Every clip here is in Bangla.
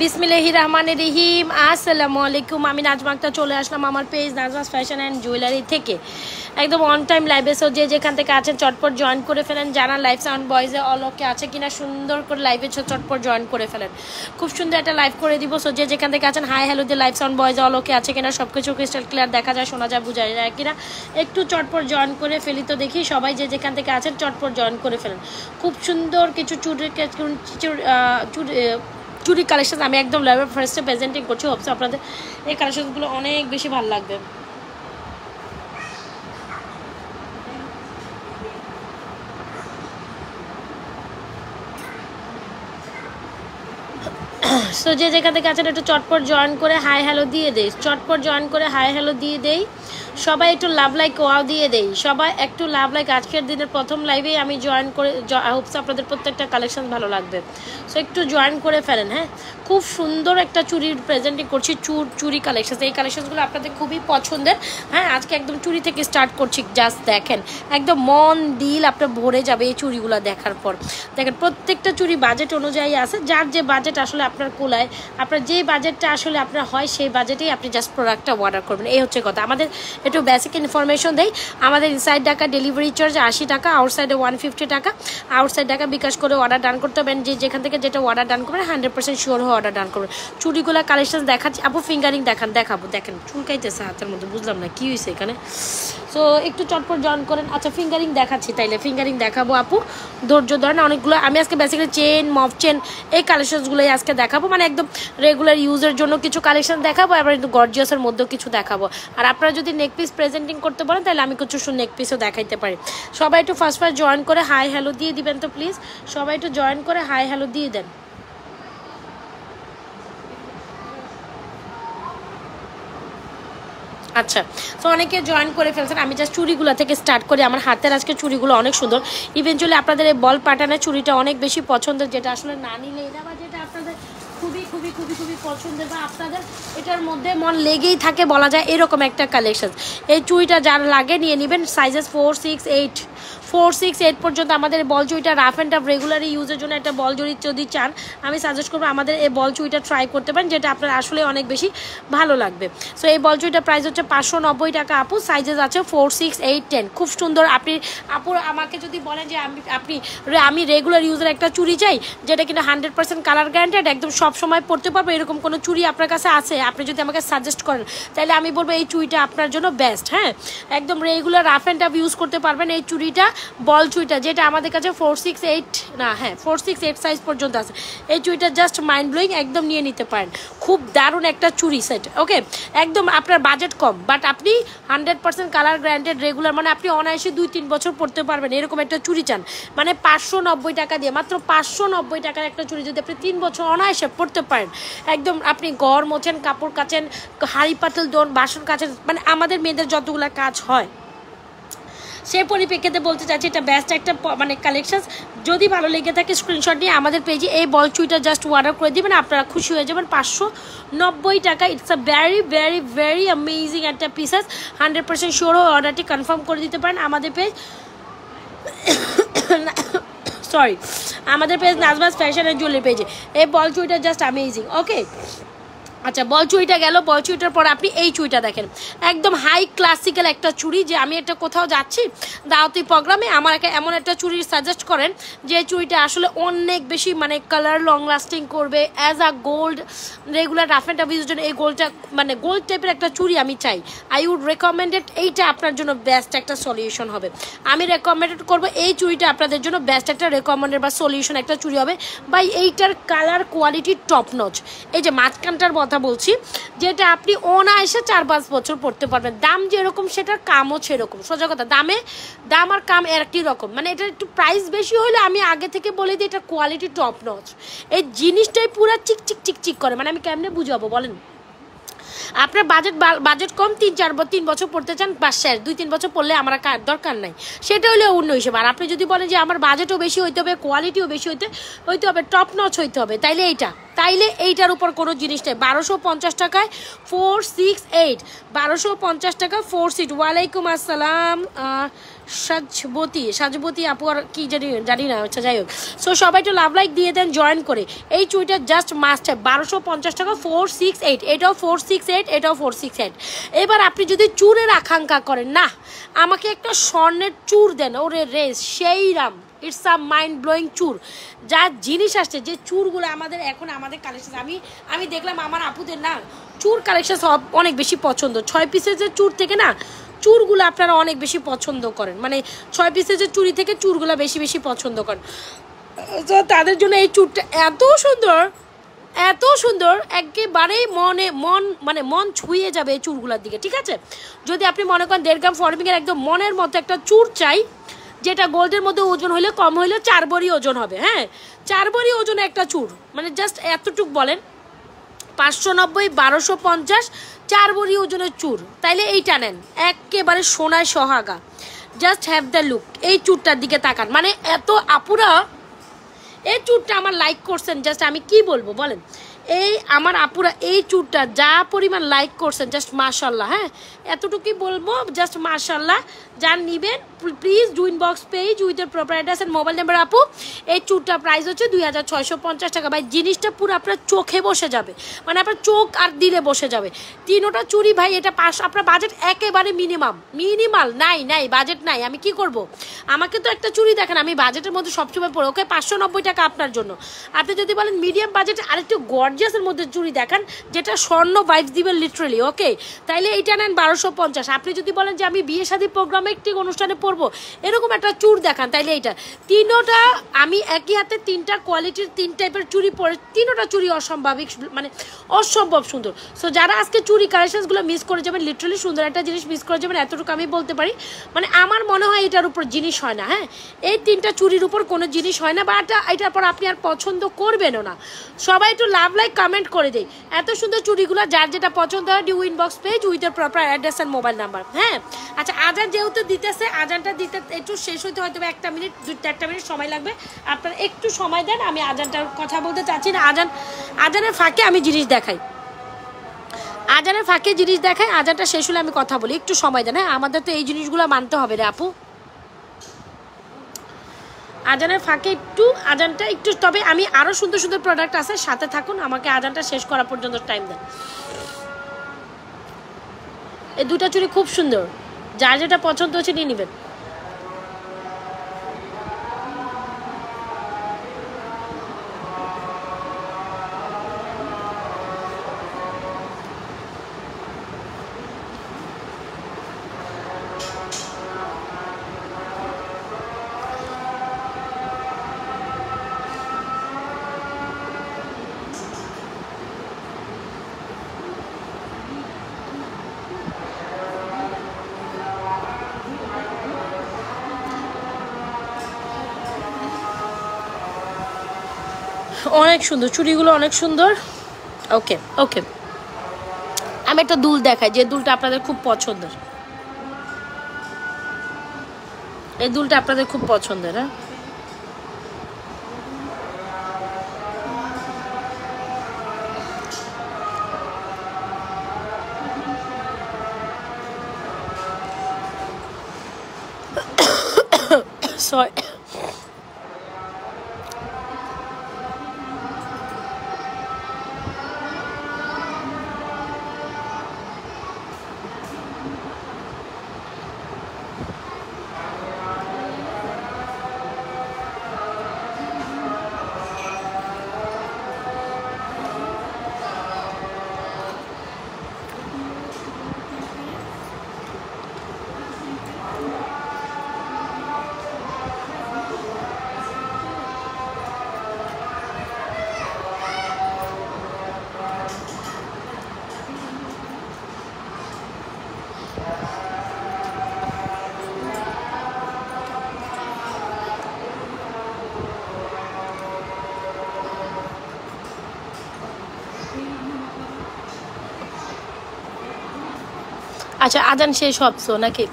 বিসমিল্লাহির রহমানির রহিম। আসসালামু আলাইকুম। আমি নাজমা আক্তার চলে আসলাম আমার page Najma's fashion and jewellery থেকে একদম অন টাইম লাইভে। সো যে যেখান থেকে আছেন চটপট জয়েন করে ফেলেন। জানা লাইভ সাউন্ড বয়েজে অলকে আছে কিনা সুন্দর করে লাইভে চটপট জয়েন করে ফেলেন। খুব সুন্দর একটা লাইভ করে দিব। সো যে যেখান থেকে আছেন হাই হ্যালো দিয়ে লাইভ সাউন্ড বয়েজে অলকে আছে কিনা, সব কিছু ক্রিস্টাল ক্লিয়ার দেখা যায়, শোনা যায়, বোঝা যায় কিনা, একটু চটপট জয়েন করে ফেলি। তো দেখি সবাই যে যেখান থেকে আছেন চটপট জয়েন করে ফেলেন। খুব সুন্দর কিছু চুরি কালেকশন আমি একদম লাইভে ফার্স্টে প্রেজেন্টিং করছি। হোপস আপনাদের এই কালেকশনগুলো অনেক বেশি ভালো লাগবে। সো যে যেখান থেকে আছেন একটু চটপট জয়েন করে হাই হ্যালো দিয়ে দেই, চটপট জয়েন করে হাই হ্যালো দিয়ে দেই। সবাই একটু লাভ লাইক ওয়াও দিয়ে দেই, সবাই একটু লাভ লাইক। আজকের দিনের প্রথম লাইভেই আমি জয়েন করে হোপস আপনাদের প্রত্যেকটা কালেকশন ভালো লাগবে। সো একটু জয়েন করে ফেলেন। হ্যাঁ, খুব সুন্দর একটা চুরির প্রেজেন্টিং করছি, চুরি কালেকশন। এই কালেকশনগুলো আপনাদের খুবই পছন্দের। হ্যাঁ, আজকে একদম চুরি থেকে স্টার্ট করছি। জাস্ট দেখেন, একদম মন দিল আপনার ভরে যাবে এই চুরিগুলো দেখার পর। দেখেন প্রত্যেকটা চুরি বাজেট অনুযায়ী আছে, যার যে বাজেট আসলে আপনার কোলায়, আপনার যে বাজেটটা আসলে আপনার হয় সেই বাজেটেই আপনি জাস্ট প্রোডাক্টটা অর্ডার করবেন। এই হচ্ছে কথা। আমাদের একটু বেসিক ইনফরমেশন দেই। আমাদের ইনসাইড ঢাকা ডেলিভারি চার্জ 80 টাকা, আউটসাইডে 150 টাকা। আউটসাইড ঢাকা বিকাশ করে অর্ডার ডান করতে হবেন। যে যেখান থেকে যেটা অর্ডার ডান করবেন 100% শিওর হয়ে অর্ডার ডান করবেন। চুড়িগুলো কালেকশন দেখাচ্ছি। আপু ফিঙ্গারিং দেখাবো। দেখেন চুলকাইতেছে হাতের মধ্যে, বুঝলাম না কি হয়েছে এখানে। সো একটু চটপট জয়েন করেন। আচ্ছা ফিঙ্গারিং দেখাচ্ছি, তাইলে ফিঙ্গারিং দেখাবো। আপু ধৈর্য ধরেন, অনেকগুলো আমি আজকে বেসিক্যালি চেন, মফ চেন এই কালেকশনগুলোই আজকে দেখাবো। মানে একদম রেগুলার ইউজের জন্য কিছু কালেকশন দেখাবো, আবার একটু গর্জিয়াসের মধ্যেও কিছু দেখাবো। আর আপনারা যদি নেক পিস প্রেজেন্টিং করতে পারেন তাহলে আমি কিছু নেক পিসও দেখাইতে পারি। সবাই একটু ফার্স্ট জয়েন করে হাই হ্যালো দিয়ে দিবেন তো প্লিজ। সবাই একটু জয়েন করে হাই হ্যালো দিয়ে দেন। আচ্ছা, তো অনেকে জয়েন করে ফেলছেন। আমি জাস্ট চুড়িগুলো থেকে স্টার্ট করি। আমার হাতের আজকে চুড়িগুলো অনেক সুন্দর। ইভেনচুয়ালি আপনাদের এই বল প্যাটার্নের চুড়িটা অনেক বেশি পছন্দের, যেটা আসলে না নিলে এটা, বা যেটা আপনাদের খুবই খুবই খুবই খুবই পছন্দের, বা আপনাদের এটার মধ্যে মন লেগেই থাকে বলা যায়, এরকম একটা কালেকশন। এই চুড়িটা যার লাগে নিয়ে নেবেন। সাইজেস 4, 6, 8 পর্যন্ত আমাদের বল চুড়িটা রাফ অ্যান্ড টাফ রেগুলারি ইউজের জন্য একটা বল জড়ি যদি চান, আমি সাজেস্ট করবো আমাদের এই বল চুড়িটা ট্রাই করতে পারেন, যেটা আপনার আসলে অনেক বেশি ভালো লাগবে। সো এই বল চুড়িটার প্রাইস হচ্ছে 590 টাকা। আপু সাইজেস আছে 4, 6, 8, 10। খুব সুন্দর। আপু আমাকে যদি বলেন যে আমি রেগুলার ইউজের একটা চুড়ি চাই যেটা কিনা 100% কালার গ্যারান্টেড, একদম সব সময় পরতে পারবো, এরকম কোনো চুড়ি আপনার কাছে আছে, আপনি যদি আমাকে সাজেস্ট করেন তাহলে আমি বলবো এই চুড়িটা আপনার জন্য বেস্ট। হ্যাঁ, একদম regular rough and tough use করতে পারবেন এই চুড়িটা, বল চুড়িটা, যেটা আমাদের কাছে 4, 6, 8 না, হ্যাঁ 4, 6, 8 সাইজ পর্যন্ত আছে। এই চুড়িটা জাস্ট মাইন্ড ব্লোয়িং, একদম নিয়ে নিতে পারেন। খুব দারুণ একটা চুড়ি সেট। ওকে, একদম আপনার বাজেট কম, বাট আপনি 100% কালার গ্যারান্টেড রেগুলার, মানে আপনি অনায়াসে 2-3 বছর পরতে পারবেন এরকম একটা চুড়ি চান, মানে 590 টাকা দিয়ে, মাত্র 590 টাকার একটা চুড়ি যদি আপনি 3 বছর অনায়াসে পরতে পারেন, একদম আপনি ঘর মোছেন, কাপড় কাচেন, হাঁড়ি পাতিল দোন, বাসন কাচেন, মানে আমাদের মেয়েদের যতগুলো কাজ হয় সেই পরিপ্রেক্ষিতে বলতে চাচ্ছি এটা বেস্ট একটা মানে কালেকশন। যদি ভালো লেগে থাকে স্ক্রিনশট নিয়ে আমাদের পেজে এই বল চুইটা জাস্ট অর্ডার করে দিবেন, আপনারা খুশি হয়ে যাবেন। 590 টাকা। It's a very very very amazing একটা পিসেস। 100% শিওর হয়ে অর্ডারটি কনফার্ম করে দিতে পারেন আমাদের পেজ আমাদের page Najma's fashion and jewellery পেজে। এই বল চুইটা জাস্ট অ্যামেজিং। ওকে, আচ্ছা বল চুড়িটা গেল। বল চুড়িটার পর আপনি এই চুড়িটা দেখেন, একদম হাই ক্লাসিক্যাল একটা চুড়ি। যে আমি একটা কোথাও যাচ্ছি দাওয়াতি প্রোগ্রামে, আমাকে এমন একটা চুড়ি সাজেস্ট করেন যে চুড়িটা আসলে অনেক বেশি মানে কালার লং লাস্টিং করবে, as a gold regular rough and tough ইউজের জন্য এই গোল্ডটা মানে গোল্ড টাইপের একটা চুড়ি আমি চাই। আই উড রেকমেন্ডেড এইটা আপনার জন্য বেস্ট একটা সলিউশন হবে। আমি রেকমেন্ডেড করবো এই চুড়িটা আপনাদের জন্য বেস্ট একটা রেকমেন্ডেড বা সলিউশন একটা চুড়ি হবে। বা এইটার কালার কোয়ালিটি টপ নচ। এই যে মাঝখানটার কথা বলছি, যেটা আপনি অনায়াসে 4-5 বছর পড়তে পারবেন। দাম যেরকম সেটার কামও সেরকম। সোজা কথা, দাম আর কাম একই রকম। মানে এটা একটু প্রাইস বেশি হলে আমি আগে থেকে বলে দিই এটা কোয়ালিটি টপ নচ। এই জিনিসটাই পুরো চিক করে। মানে আমি কেমনে বুঝাবো বলেন? আপনার বাজেট কম, 3 বছর পড়তে চান, বাস শেষ। 2-3 বছর পড়লে আমার দরকার নাই, সেটা হলে অন্য হিসেবে। আর আপনি যদি বলেন যে আমার বাজেটও বেশি হইতে হবে, কোয়ালিটিও বেশি হইতে হবে, টপ নচ হইতে হবে, তাইলে এইটা তাইলে এইটার উপর কোনো জিনিস নেই। 1250 টাকায় 468, 1250 টাকা 4 সিট। ওয়ালাইকুম আসসালাম সাজবতী আপু, আর কি জানি না, আচ্ছা যাই হোক। সো সবাই একটু লাভ লাইক দিয়ে দেন জয়েন করে। এই চুড়িটা জাস্ট মাস্ট হ্যাভ, 1250 টাকা 468, এটাও 468, এটাও 468। এবার আপনি যদি চুরের আকাঙ্ক্ষা করেন, না আমাকে একটা স্বর্ণের চুর দেন, ওরে রেস সেই Ram, it's a mind blowing চুর। যা জিনিস আসছে, যে চুরগুলো আমাদের এখন আমাদের কালেকশন, আমি দেখলাম আমার আপুদের না চুর কালেকশন সব অনেক বেশি পছন্দ। 6 পিসের যে চুর থেকে না চুরগুলো আপনারা অনেক বেশি পছন্দ করেন, মানে 6 পিসের যে চুড়ি থেকে চুরগুলো বেশি বেশি পছন্দ করেন। তো তাদের জন্য এই চুরটা এত সুন্দর, এত সুন্দর, একেবারেই মন ছুঁয়ে যাবে এই চুরগুলোর দিকে, ঠিক আছে? যদি আপনি মনে করেন 1.5 গ্রাম ফর্মিংয়ের একদম মনের মতো একটা চুর চাই, যেটা গোল্ডের মধ্যে ওজন হইলে কম হইলে 4 ভরি ওজন হবে, হ্যাঁ 4 ভরি ওজনে একটা চুর, মানে জাস্ট এতটুক বলেন 590, 1250, 4 ভরি ওজনের চুর, তাইলে এইটা নেন, একেবারে সোনায় সোহাগা, জাস্ট হ্যাভ দ্য লুক। এই চুরটার দিকে তাকান, মানে এত আপুরা এই চুরটা আমার লাইক করছেন, জাস্ট আমি কি বলবো বলেন, এই আমার আপুরা এই চুরটা যা পরিমাণ লাইক করছেন, জাস্ট মাশাল্লাহ। হ্যাঁ এতটুকুই বলবো, জাস্ট মাশাল্লাহ। যার নিবেন please do inbox page with the proper address and mobile number. আপু এই চুরটার প্রাইস হচ্ছে 2650 টাকা। ভাই জিনিসটা পুরো আপনার চোখে বসে যাবে, মানে আপনার চোখ আর দিলে বসে যাবে। তিনোটা চুরি ভাই, এটা আপনার বাজেট একেবারে মিনিমাল নাই বাজেট নাই। আমি কি করব, আমাকে তো একটা চুরি দেখেন, আমি বাজেটের মধ্যে সবসময় পড়ে, ওকে 590 টাকা আপনার জন্য। আপনি যদি বলেন মিডিয়াম বাজেট আরেকটু গর্জিয়াসের মধ্যে চুরি দেখান, যেটা স্বর্ণ ভাইবস দিবেন লিটারালি, ওকে তাইলে এইটা নেন 1250। আপনি যদি বলেন যে আমি বিয়ে শাদী প্রোগ্রামে একটি অনুষ্ঠানে পরবো, এরকম একটা চুর দেখান, তাইলে এইটা। তিনোটা আমি একই হাতে 3টা কোয়ালিটির 3 টাইপের চুরি পরে, তিনোটা চুরি অসম্ভাবিক, মানে অসম্ভব সুন্দর। সো যারা আজকে চুরি কালেকশনসগুলো মিস করে যাবেন, লিটারালি সুন্দর একটা জিনিস মিস করে যাবেন, এতটুকু আমি বলতে পারি। মানে আমার মনে হয় এটার উপর জিনিস হয় না, হ্যাঁ এই 3টা চুরির উপর কোনো জিনিস হয় না, বা এটার পর আপনি আর পছন্দ করবেনও না। সবাই একটু লাভ লাইক কমেন্ট করে দেই, এত সুন্দর চুরিগুলো যার যেটা পছন্দ হয় do inbox page with the proper address and mobile number. হ্যাঁ আচ্ছা, আজান যেহেতু দিতেছে, আজানটা দিতে একটু শেষ হইতে হয়তো 1 মিনিট 2-4টা মিনিট সময় লাগবে, আপনারা একটু সময় দেন। আমি আজানটার কথা বলতে চাচ্ছি না, আজানের ফাঁকে আমি জিনিস দেখাই, আজানের ফাঁকে জিনিস দেখাই, আজানটা শেষ হলে আমি কথা বলি, একটু সময় দেন। হ্যাঁ আমাদের তো এই জিনিসগুলো মানতে হবে রে আপু, আজানের ফাঁকে একটু আজানটা একটু, তবে আমি আরও সুন্দর সুন্দর প্রোডাক্ট আছে, সাথে থাকুন, আমাকে আজানটা শেষ করা পর্যন্ত টাইম দেন। এই 2টা চুড়ি খুব সুন্দর, যার যেটা পছন্দ হচ্ছে নিয়ে নেবেন। অনেক সুন্দর চুড়িগুলো, অনেক সুন্দর। ওকে ওকে, আমি একটা দুল দেখাই, যে দুলটা আপনাদের খুব পছন্দের, এই দুলটা আপনাদের খুব পছন্দের। হ্যাঁ সরি, আচ্ছা আজান শেষ হচ্ছে নাকি?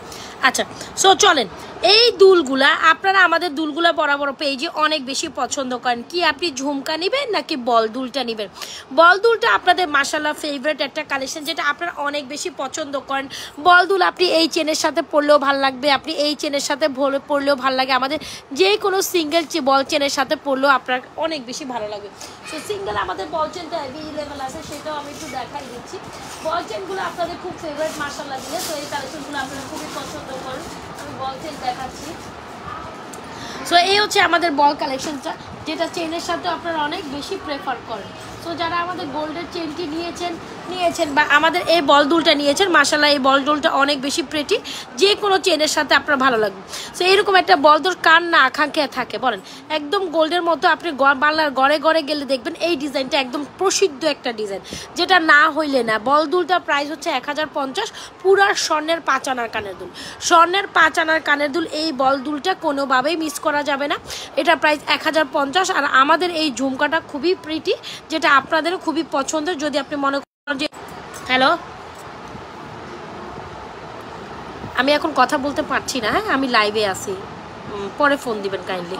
আচ্ছা সো চলেন এই দুলগুলা আপনারা আমাদের দুলগুলা বরাবর পেজে অনেক বেশি পছন্দ করেন কি আপনি ঝুমকা নেবেন নাকি বল দুলটা নেবেন বল দুলটা আপনাদের মাশাআল্লাহ ফেভারিট একটা কালেকশন যেটা আপনারা অনেক বেশি পছন্দ করেন বল দুল আপনি এই চেনের সাথে পরলেও ভালো লাগবে আপনি এই চেনের সাথে পরলেও ভালো লাগে আমাদের যে কোনো সিঙ্গেল বল চেনের সাথে পরলেও আপনার অনেক বেশি ভালো লাগবে সো সিঙ্গেল আমাদের বল চেনটা অ্যাভেলেবল আছে সেটাও আমি একটু দেখাই দিচ্ছি বল চেনগুলো আপনাদের খুব ফেভারিট মাশাআল্লাহ দিলে তো এই কালেকশনগুলো আপনারা খুবই পছন্দ করেন আমি বল চেন দেখাচ্ছি সো এই হচ্ছে আমাদের বল কালেকশনটা যেটা চেনের সাথে আপনারা অনেক বেশি প্রেফার করেন সো যারা আমাদের গোল্ডের চেনটি নিয়েছেন বা আমাদের এই বল দুলটা নিয়েছেন মাশাআল্লাহ এই বল দুলটা অনেক বেশি প্রেটি যে কোনো চেনের সাথে আপনার ভালো লাগবে সো এইরকম একটা বল দুল কার না আকাঙ্ক্ষা থাকে বলেন একদম গোল্ডের মতো আপনি বাংলার গড়ে গড়ে গেলে দেখবেন এই ডিজাইনটা একদম প্রসিদ্ধ একটা ডিজাইন যেটা না হইলে না বল দুলটার প্রাইস হচ্ছে 1050 পুরা স্বর্ণের 5 আনার কানের দুল স্বর্ণের 5 আনার কানের দুল এই বল দুলটা কোনোভাবেই মিস করা যাবে না এটা প্রাইস 1050 আর আমাদের এই ঝুমকাটা খুবই প্রিটি যেটা আপনাদেরও খুবই পছন্দের যদি আপনি মনে করেন যে হ্যালো আমি এখন কথা বলতে পারছি না হ্যাঁ আমি লাইভে আছি পরে ফোন দিবেন কাইন্ডলি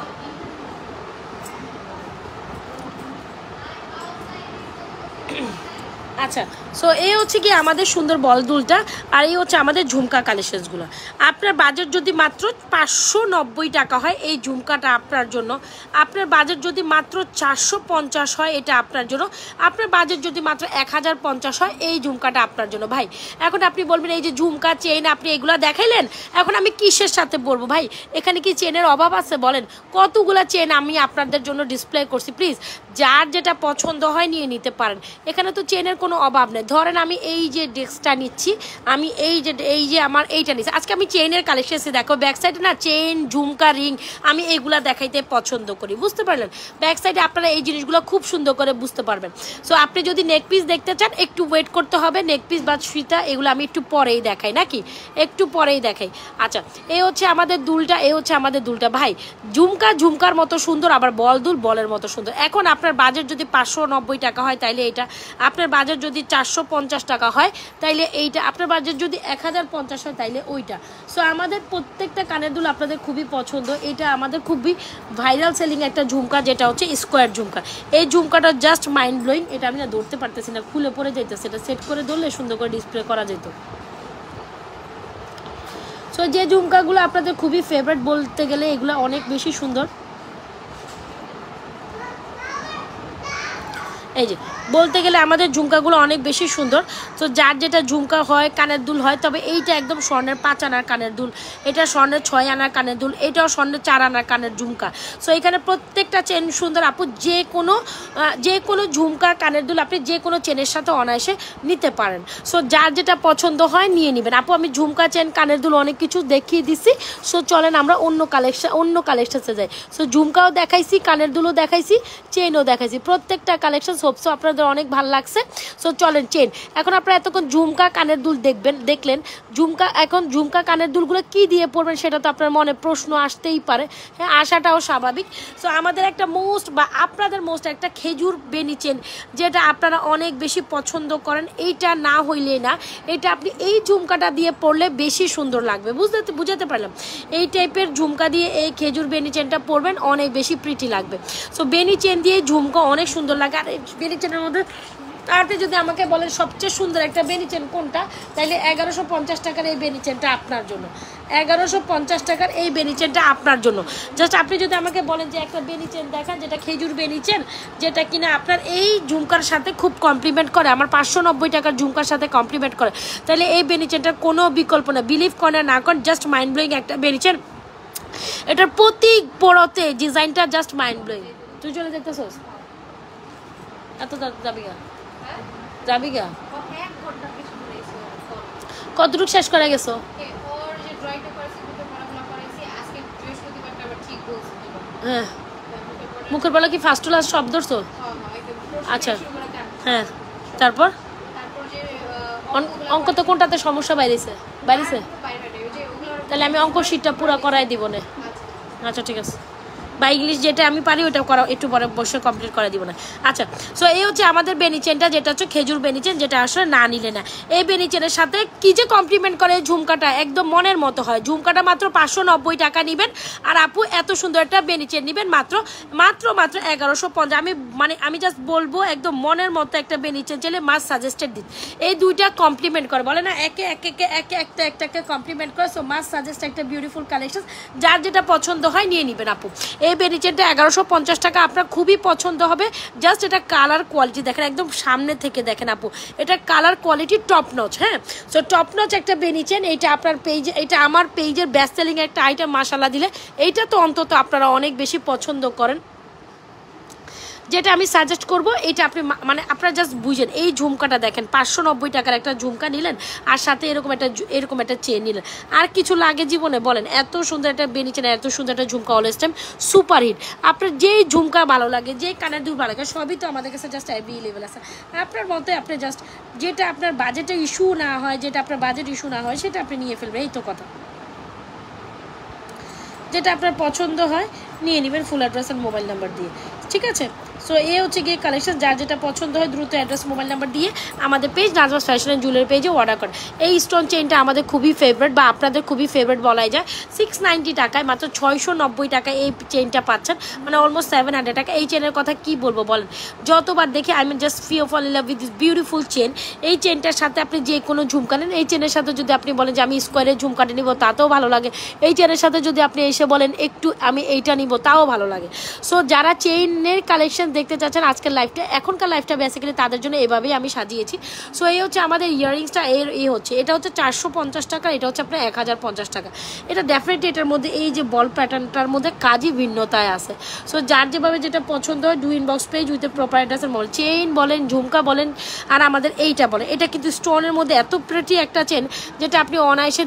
আচ্ছা সো এই হচ্ছে কি আমাদের সুন্দর বল দুলটা আর এই হচ্ছে আমাদের ঝুমকা কালেকশনসগুলো আপনার বাজেট যদি মাত্র 590 টাকা হয় এই ঝুমকাটা আপনার জন্য আপনার বাজেট যদি মাত্র 450 হয় এটা আপনার জন্য আপনার বাজেট যদি মাত্র 1050 হয় এই ঝুমকাটা আপনার জন্য ভাই এখন আপনি বলবেন এই যে ঝুমকা চেইন আপনি এগুলো দেখাইলেন এখন আমি কিসের সাথে পরবো ভাই এখানে কি চেনের অভাব আছে বলেন কতগুলা চেন আমি আপনাদের জন্য ডিসপ্লে করছি প্লিজ যার যেটা পছন্দ হয় নিয়ে নিতে পারেন এখানে তো চেনের কোনো অভাব নেই ধরেন আমি এই যে ডেস্কটা নিচ্ছি আমি এই যে আমার এইটা নিচ্ছি আজকে আমি চেইনের কালেকশন দেখো ব্যাক সাইডে না চেইন ঝুমকা রিং আমি এইগুলা দেখাইতে পছন্দ করি বুঝতে পারলেন ব্যাক সাইডে আপনারা এই জিনিসগুলো খুব সুন্দর করে বুঝতে পারবেন সো আপনি যদি নেক পিস দেখতে চান একটু ওয়েট করতে হবে নেক পিস বা সুতা এগুলো আমি একটু পরেই দেখাই নাকি একটু পরেই দেখাই আচ্ছা এই হচ্ছে আমাদের দুলটা এই হচ্ছে আমাদের দুলটা ভাই ঝুমকার মতো সুন্দর আবার বল দুল বলের মতো সুন্দর এখন আপনার বাজেট যদি 590 টাকা হয় তাইলে এটা আপনার বাজেট যদি 450 টাকা হয় তাইলে এইটা আপনার বাজেট যদি 1050 হয় তাইলে ওইটা সো আমাদের প্রত্যেকটা কানের দুল আপনাদের খুবই পছন্দ এটা আমাদের খুবই ভাইরাল সেলিং একটা ঝুমকা যেটা হচ্ছে স্কোয়ার ঝুমকা এই ঝুমকাটা জাস্ট মাইন্ড ব্লোয়িং এটা আমি না ধরতে পারতেছি না খুলে পড়ে যাইতেছে এটা সেট করে ধরলে সুন্দর করে ডিসপ্লে করা যেত সো যে ঝুমকাগুলো আপনাদের খুবই ফেভারিট বলতে গেলে এগুলো অনেক বেশি সুন্দর এই যে বলতে গেলে আমাদের ঝুমকাগুলো অনেক বেশি সুন্দর তো যার যেটা ঝুমকা হয় কানের দুল হয় তবে এইটা একদম স্বর্ণের 5 আনার কানের দুল এটা স্বর্ণের 6 আনার কানের দুল এটাও স্বর্ণের 4 আনার কানের ঝুমকা সো এখানে প্রত্যেকটা চেন সুন্দর আপু যে কোনো ঝুমকার কানের দুল আপনি যে কোনো চেনের সাথে অনায়াসে নিতে পারেন সো যার যেটা পছন্দ হয় নিয়ে নেবেন আপু আমি ঝুমকা চেন কানের দুল অনেক কিছু দেখিয়ে দিছি সো চলেন আমরা অন্য কালেকশনে যাই সো ঝুমকাও দেখাইছি কানের দুলও দেখাইছি চেনও দেখাইছি প্রত্যেকটা কালেকশন সবসো আপনাদের অনেক ভালো লাগছে সো চলেন চেন এখন আপনারা এতক্ষণ ঝুমকা কানের দুল দেখলেন ঝুমকা কানের দুলগুলো কি দিয়ে পরবেন সেটা তো আপনার মনে প্রশ্ন আসতেই পারে হ্যাঁ আসাটাও স্বাভাবিক সো আমাদের একটা আপনাদের মোস্ট একটা খেজুর বেনি চেন যেটা আপনারা অনেক বেশি পছন্দ করেন এইটা না হইলে না এটা আপনি এই ঝুমকাটা দিয়ে পরলে বেশি সুন্দর লাগবে বুঝাতে পারলাম এই টাইপের ঝুমকা দিয়ে এই খেজুর বেনি চেনটা পরবেন অনেক বেশি প্রিটি লাগবে সো বেনি চেন দিয়ে ঝুমকা অনেক সুন্দর লাগে আর বেনি চেনের মধ্যে আপনি যদি আমাকে বলেন সবচেয়ে সুন্দর একটা বেনি চেন কোনটা তাহলে 1150 টাকার এই বেনি চেনটা আপনার জন্য 1150 টাকার এই বেনি চেনটা আপনার জন্য জাস্ট আপনি যদি আমাকে বলেন যে একটা বেনি চেন দেখান যেটা খেজুর বেনি চেন যেটা কিনা আপনার এই ঝুমকার সাথে খুব কমপ্লিমেন্ট করে আমার 590 টাকার ঝুমকার সাথে কমপ্লিমেন্ট করে তাহলে এই বেনি চেনটার কোনো বিকল্প না বিলিভ করেন না করেন জাস্ট মাইন্ড ব্লোয়িং একটা বেনি চেন এটার প্রতি বড়তে ডিজাইনটা জাস্ট মাইন্ড ব্লোয়িং তুই চলে যেতেছস এত যাবি গা কতটুকু শেষ করে গেছো হ্যাঁ মুখের বলা কি ফার্স্ট ক্লাস সব ধরছো আচ্ছা হ্যাঁ তারপর অঙ্ক তো কোনটাতে সমস্যা বাইরেছে তাহলে আমি অঙ্ক শিটটা পুরো করাই দিব না আচ্ছা ঠিক আছে বা ইংলিশ যেটা আমি পারি ওটা করা একটু পরে বসে কমপ্লিট করে দিব না। আচ্ছা, সো এই হচ্ছে আমাদের বেনি চেনটা, যেটা হচ্ছে খেজুর বেনি চেন, যেটা আসলে না নিলে না। এই বেনি চেনের সাথে কি যে কমপ্লিমেন্ট করে ঝুমকাটা, একদম মনের মতো হয়। ঝুমকাটা মাত্র 590 টাকা নেবেন, আর আপু এত সুন্দর একটা বেনি চেন নেবেন মাত্র মাত্র মাত্র 1150। আমি জাস্ট বলবো একদম মনের মতো একটা বেনি চেন চাইলে মাস্ট সাজেস্টেড দিন। এই দুইটা কমপ্লিমেন্ট করে, বলে না একে একটা কমপ্লিমেন্ট করে। সো মাস্ট সাজেস্ট একটা বিউটিফুল কালেকশন, যার যেটা পছন্দ হয় নিয়ে নেবেন আপু। এই বেনি চেনটা 1150 টাকা, আপনার খুবই পছন্দ হবে। জাস্ট এটা কালার কোয়ালিটি দেখেন, একদম সামনে থেকে দেখেন আপু, এটা কালার কোয়ালিটি টপ নচ। হ্যাঁ, সো টপ নচ একটা বেনি চেন। এইটা আপনার পেজে, এটা আমার পেজের বেস্ট সেলিং একটা আইটেম মাশাআল্লাহ দিলে। এইটা তো অন্তত আপনারা অনেক বেশি পছন্দ করেন। যেটা আমি সাজেস্ট করব, এটা আপনি আপনারা জাস্ট বুঝেন। এই ঝুমকাটা দেখেন, 590 টাকার একটা ঝুমকা নিলেন, আর সাথে এরকম একটা চেন নিলেন। আর কিছু লাগে জীবনে বলেন? এত সুন্দর একটা বেনি চেন, এত সুন্দর একটা ঝুমকা অলওয়েজ টাইম সুপার হিট। আপনার যেই ঝুমকা ভালো লাগে, যেই কানের দুল ভালো লাগে, সবই তো আমাদের কাছে জাস্ট অ্যাভেলেবেল আছে। আপনার মতে আপনি জাস্ট যেটা আপনার বাজেটে ইস্যু না হয়, সেটা আপনি নিয়ে ফেলবেন। এই তো কথা, যেটা আপনার পছন্দ হয় নিয়ে নেবেন ফুল অ্যাড্রেস আর মোবাইল নাম্বার দিয়ে, ঠিক আছে? সো এই হচ্ছে গিয়ে কালেকশন, যার যেটা পছন্দ হয় দ্রুত অ্যাড্রেস মোবাইল নাম্বার দিয়ে আমাদের page Najma's fashion and jewellery পেজে অর্ডার করেন। এই স্টোন চেইনটা আমাদের খুবই ফেভারিট, বা আপনাদের খুবই ফেভারিট বলাই যায়। 690 টাকায় মাত্র 690 টাকায় এই চেইনটা পাচ্ছেন, মানে অলমোস্ট 700 টাকা। এই চেনের কথা কি বলবো বলেন? যতবার দেখি I mean just fall in love with this beautiful chain. এই চেনটার সাথে আপনি যে কোনো ঝুমকা নেন, এই চেনের সাথে যদি আপনি বলেন যে আমি স্কোয়ারের ঝুমকাটা নিব, তাতেও ভালো লাগে। এই চেনের সাথে যদি আপনি এসে বলেন একটু আমি এইটা নিব, তাও ভালো লাগে। সো যারা চেইনের কালেকশন দেখতে চাচ্ছেন আজকের লাইফটা, এখনকার লাইফটা বেসিক্যালি তাদের জন্য এভাবেই আমি সাজিয়েছি। সো এই হচ্ছে আমাদের ইয়াররিংসটা, এটা হচ্ছে 450 টাকা, এটা হচ্ছে আপনার 1050 টাকা। এটা ডেফিনেটলি এটার মধ্যে এই যে বল প্যাটার্নটার মধ্যে কাজই ভিন্নতায় আছে। সো যার যেভাবে যেটা পছন্দ হয়, do inbox page with proper অ্যাড্রেসের মডেল, চেইন বলেন, ঝুমকা বলেন, আর আমাদের এইটা বলেন। এটা কিন্তু স্টোনের মধ্যে এত প্রেটি একটা চেন, যেটা আপনি অনায়াসে